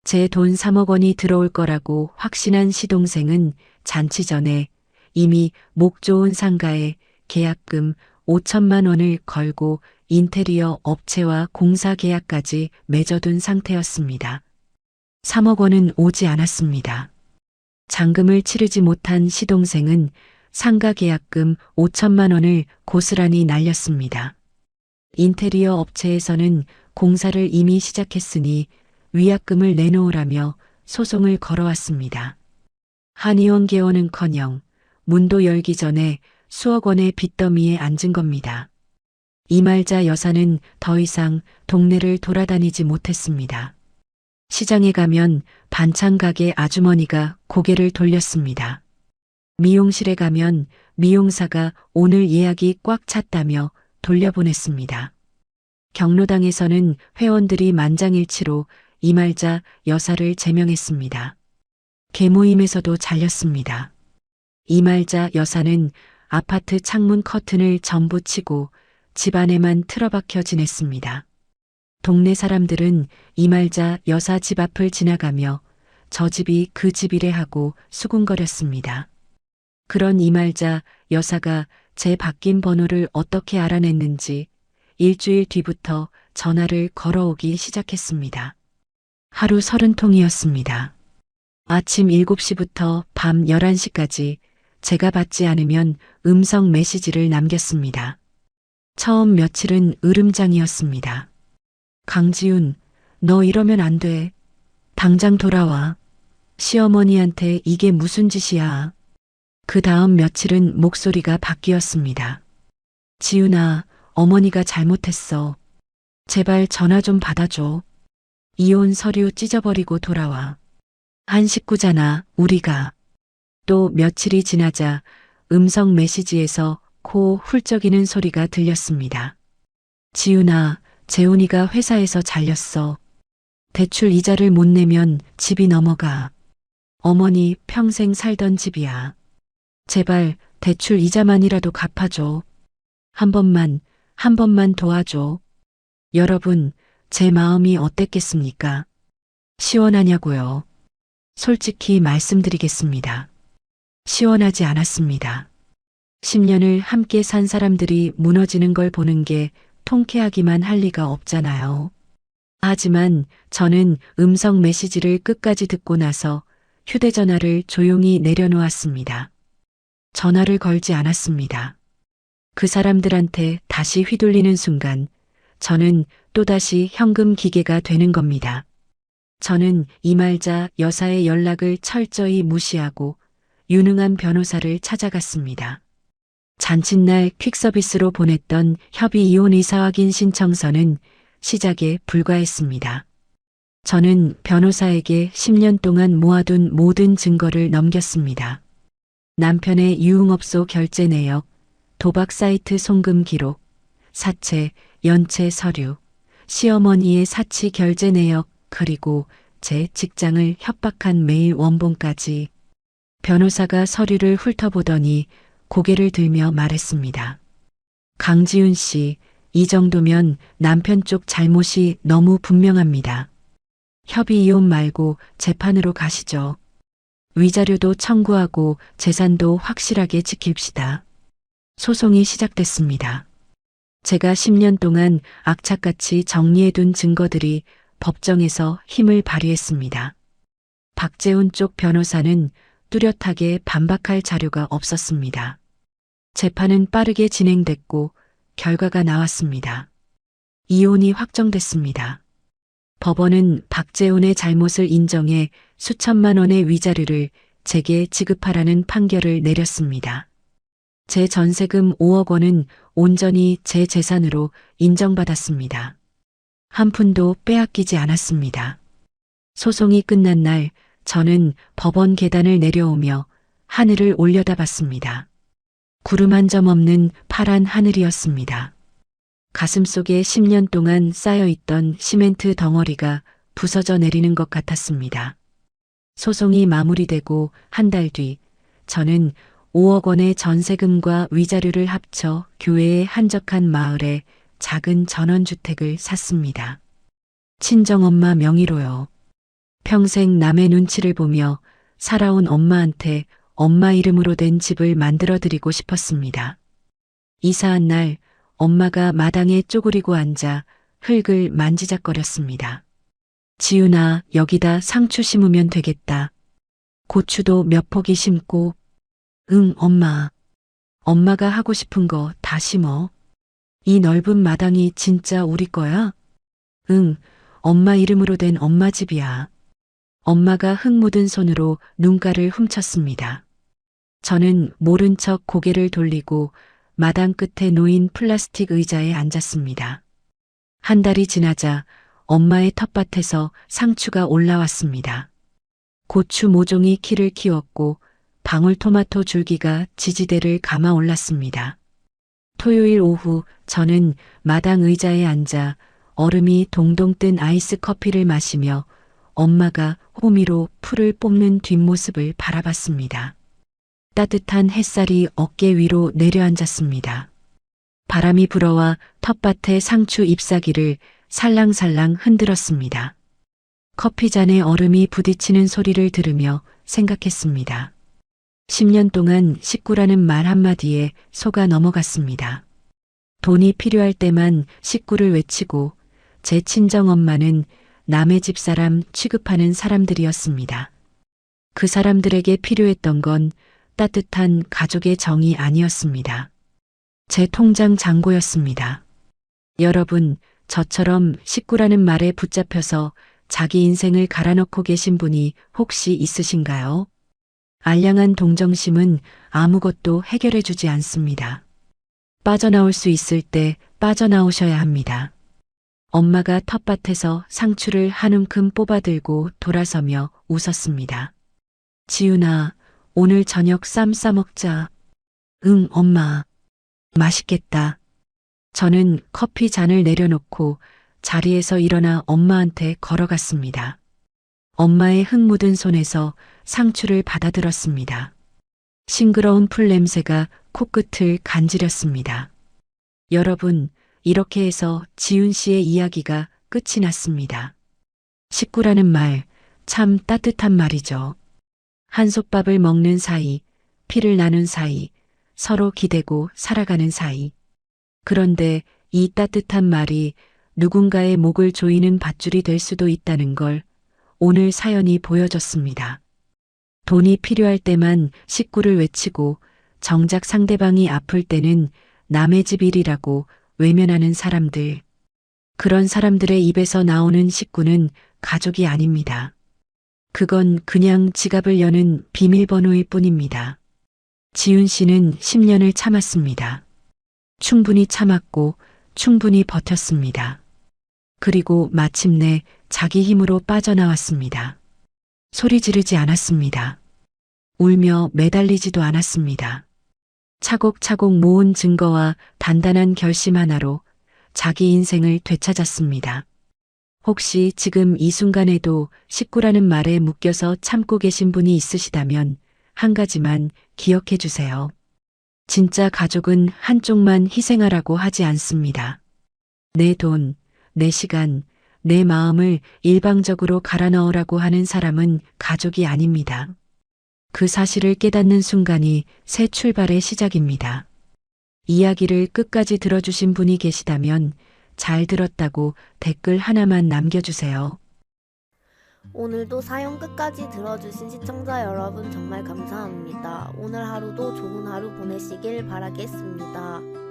제 돈 3억 원이 들어올 거라고 확신한 시동생은 잔치 전에 이미 목 좋은 상가에 계약금 5천만 원을 걸고 인테리어 업체와 공사 계약까지 맺어둔 상태였습니다. 3억 원은 오지 않았습니다. 잔금을 치르지 못한 시동생은 상가 계약금 5천만 원을 고스란히 날렸습니다. 인테리어 업체에서는 공사를 이미 시작했으니 위약금을 내놓으라며 소송을 걸어왔습니다. 한의원 개원은커녕 문도 열기 전에 수억 원의 빚더미에 앉은 겁니다. 이말자 여사는 더 이상 동네를 돌아다니지 못했습니다. 시장에 가면 반찬 가게 아주머니가 고개를 돌렸습니다. 미용실에 가면 미용사가 오늘 예약이 꽉 찼다며 돌려보냈습니다. 경로당에서는 회원들이 만장일치로 이말자 여사를 제명했습니다. 개모임에서도 잘렸습니다. 이말자 여사는 아파트 창문 커튼을 전부 치고 집 안에만 틀어박혀 지냈습니다. 동네 사람들은 이말자 여사 집 앞을 지나가며 저 집이 그 집이래 하고 수군거렸습니다. 그런 이말자 여사가 제 바뀐 번호를 어떻게 알아냈는지 일주일 뒤부터 전화를 걸어오기 시작했습니다. 하루 30통이었습니다. 아침 7시부터 밤 11시까지 제가 받지 않으면 음성 메시지를 남겼습니다. 처음 며칠은 으름장이었습니다. 강지훈, 너 이러면 안 돼. 당장 돌아와. 시어머니한테 이게 무슨 짓이야. 그 다음 며칠은 목소리가 바뀌었습니다. 지훈아, 어머니가 잘못했어. 제발 전화 좀 받아줘. 이혼 서류 찢어버리고 돌아와. 한 식구잖아, 우리가. 또 며칠이 지나자 음성 메시지에서 코 훌쩍이는 소리가 들렸습니다. 지훈아, 재훈이가 회사에서 잘렸어. 대출 이자를 못 내면 집이 넘어가. 어머니 평생 살던 집이야. 제발 대출 이자만이라도 갚아줘. 한 번만 도와줘. 여러분, 제 마음이 어땠겠습니까? 시원하냐고요? 솔직히 말씀드리겠습니다. 시원하지 않았습니다. 10년을 함께 산 사람들이 무너지는 걸 보는 게 통쾌하기만 할 리가 없잖아요. 하지만 저는 음성 메시지를 끝까지 듣고 나서 휴대전화를 조용히 내려놓았습니다. 전화를 걸지 않았습니다. 그 사람들한테 다시 휘둘리는 순간 저는 또다시 현금 기계가 되는 겁니다. 저는 이말자 여사의 연락을 철저히 무시하고 유능한 변호사를 찾아갔습니다. 잔칫날 퀵서비스로 보냈던 협의 이혼 의사 확인 신청서는 시작에 불과했습니다. 저는 변호사에게 10년 동안 모아둔 모든 증거를 넘겼습니다. 남편의 유흥업소 결제 내역, 도박 사이트 송금 기록, 사채, 연체 서류, 시어머니의 사치 결제 내역, 그리고 제 직장을 협박한 메일 원본까지. 변호사가 서류를 훑어보더니 고개를 들며 말했습니다. 강지훈 씨, 이 정도면 남편 쪽 잘못이 너무 분명합니다. 협의 이혼 말고 재판으로 가시죠. 위자료도 청구하고 재산도 확실하게 지킵시다. 소송이 시작됐습니다. 제가 10년 동안 악착같이 정리해둔 증거들이 법정에서 힘을 발휘했습니다. 박재훈 쪽 변호사는 뚜렷하게 반박할 자료가 없었습니다. 재판은 빠르게 진행됐고 결과가 나왔습니다. 이혼이 확정됐습니다. 법원은 박재훈의 잘못을 인정해 수천만 원의 위자료를 제게 지급하라는 판결을 내렸습니다. 제 전세금 5억 원은 온전히 제 재산으로 인정받았습니다. 한 푼도 빼앗기지 않았습니다. 소송이 끝난 날 저는 법원 계단을 내려오며 하늘을 올려다봤습니다. 구름 한 점 없는 파란 하늘이었습니다. 가슴속에 10년 동안 쌓여있던 시멘트 덩어리가 부서져 내리는 것 같았습니다. 소송이 마무리되고 한 달 뒤 저는 5억 원의 전세금과 위자료를 합쳐 교외의 한적한 마을에 작은 전원주택을 샀습니다. 친정엄마 명의로요. 평생 남의 눈치를 보며 살아온 엄마한테 엄마 이름으로 된 집을 만들어 드리고 싶었습니다. 이사한 날 엄마가 마당에 쪼그리고 앉아 흙을 만지작거렸습니다. 지훈아, 여기다 상추 심으면 되겠다. 고추도 몇 포기 심고. 응, 엄마. 엄마가 하고 싶은 거 다 심어. 이 넓은 마당이 진짜 우리 거야? 응, 엄마 이름으로 된 엄마 집이야. 엄마가 흙 묻은 손으로 눈가를 훔쳤습니다. 저는 모른 척 고개를 돌리고 마당 끝에 놓인 플라스틱 의자에 앉았습니다. 한 달이 지나자 엄마의 텃밭에서 상추가 올라왔습니다. 고추 모종이 키를 키웠고 방울토마토 줄기가 지지대를 감아 올랐습니다. 토요일 오후 저는 마당 의자에 앉아 얼음이 동동 뜬 아이스 커피를 마시며 엄마가 호미로 풀을 뽑는 뒷모습을 바라봤습니다. 따뜻한 햇살이 어깨 위로 내려앉았습니다. 바람이 불어와 텃밭의 상추 잎사귀를 살랑살랑 흔들었습니다. 커피잔에 얼음이 부딪히는 소리를 들으며 생각했습니다. 10년 동안 식구라는 말 한마디에 속아 넘어갔습니다. 돈이 필요할 때만 식구를 외치고 제 친정엄마는 남의 집 사람 취급하는 사람들이었습니다. 그 사람들에게 필요했던 건 따뜻한 가족의 정이 아니었습니다. 제 통장 잔고였습니다. 여러분, 저처럼 식구라는 말에 붙잡혀서 자기 인생을 갈아넣고 계신 분이 혹시 있으신가요? 알량한 동정심은 아무것도 해결해 주지 않습니다. 빠져나올 수 있을 때 빠져나오셔야 합니다. 엄마가 텃밭에서 상추를 한 움큼 뽑아들고 돌아서며 웃었습니다. 지훈아, 오늘 저녁 쌈 싸먹자. 응, 엄마. 맛있겠다. 저는 커피 잔을 내려놓고 자리에서 일어나 엄마한테 걸어갔습니다. 엄마의 흙 묻은 손에서 상추를 받아들었습니다. 싱그러운 풀 냄새가 코끝을 간지렸습니다. 여러분, 이렇게 해서 지훈 씨의 이야기가 끝이 났습니다. 식구라는 말, 참 따뜻한 말이죠. 한솥밥을 먹는 사이, 피를 나눈 사이, 서로 기대고 살아가는 사이. 그런데 이 따뜻한 말이 누군가의 목을 조이는 밧줄이 될 수도 있다는 걸 오늘 사연이 보여줬습니다. 돈이 필요할 때만 식구를 외치고 정작 상대방이 아플 때는 남의 집 일이라고 외면하는 사람들. 그런 사람들의 입에서 나오는 식구는 가족이 아닙니다. 그건 그냥 지갑을 여는 비밀번호일 뿐입니다. 지훈 씨는 10년을 참았습니다. 충분히 참았고 충분히 버텼습니다. 그리고 마침내 자기 힘으로 빠져나왔습니다. 소리 지르지 않았습니다. 울며 매달리지도 않았습니다. 차곡차곡 모은 증거와 단단한 결심 하나로 자기 인생을 되찾았습니다. 혹시 지금 이 순간에도 식구라는 말에 묶여서 참고 계신 분이 있으시다면 한 가지만 기억해 주세요. 진짜 가족은 한쪽만 희생하라고 하지 않습니다. 내 돈, 내 시간, 내 마음을 일방적으로 갈아 넣으라고 하는 사람은 가족이 아닙니다. 그 사실을 깨닫는 순간이 새 출발의 시작입니다. 이야기를 끝까지 들어주신 분이 계시다면 잘 들었다고 댓글 하나만 남겨주세요. 오늘도 사연 끝까지 들어주신 시청자 여러분 정말 감사합니다. 오늘 하루도 좋은 하루 보내시길 바라겠습니다.